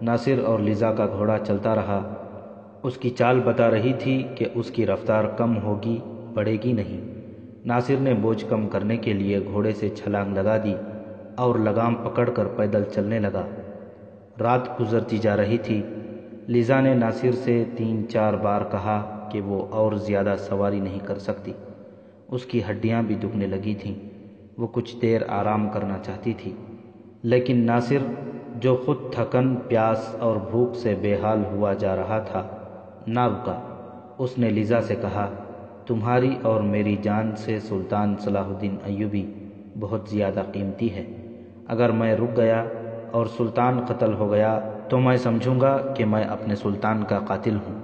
A: ناصر اور لیزا کا گھوڑا چلتا رہا۔ اس کی چال بتا رہی تھی کہ اس کی رفتار کم ہوگی، بڑھے گی نہیں۔ ناصر نے بوجھ کم کرنے کے لیے گھوڑے سے چھلانگ لگا دی اور لگام پکڑ کر پیدل چلنے لگا۔ رات گزرتی جا رہی تھی۔ لیزا نے ناصر سے 3-4 بار کہا کہ وہ اور زیادہ سواری نہیں کر سکتی۔ اس کی ہڈیاں بھی دکھنے لگی تھیں۔ وہ کچھ دیر آرام کرنا چاہتی تھی، لیکن ناصر جو خود تھکن، پیاس اور بھوک سے بے حال ہوا جا رہا تھا، نہ رکا۔ اس نے لیزا سے کہا، تمہاری اور میری جان سے سلطان صلاح الدین ایوبی بہت زیادہ قیمتی ہے۔ اگر میں رک گیا اور سلطان قتل ہو گیا تو میں سمجھوں گا کہ میں اپنے سلطان کا قاتل ہوں۔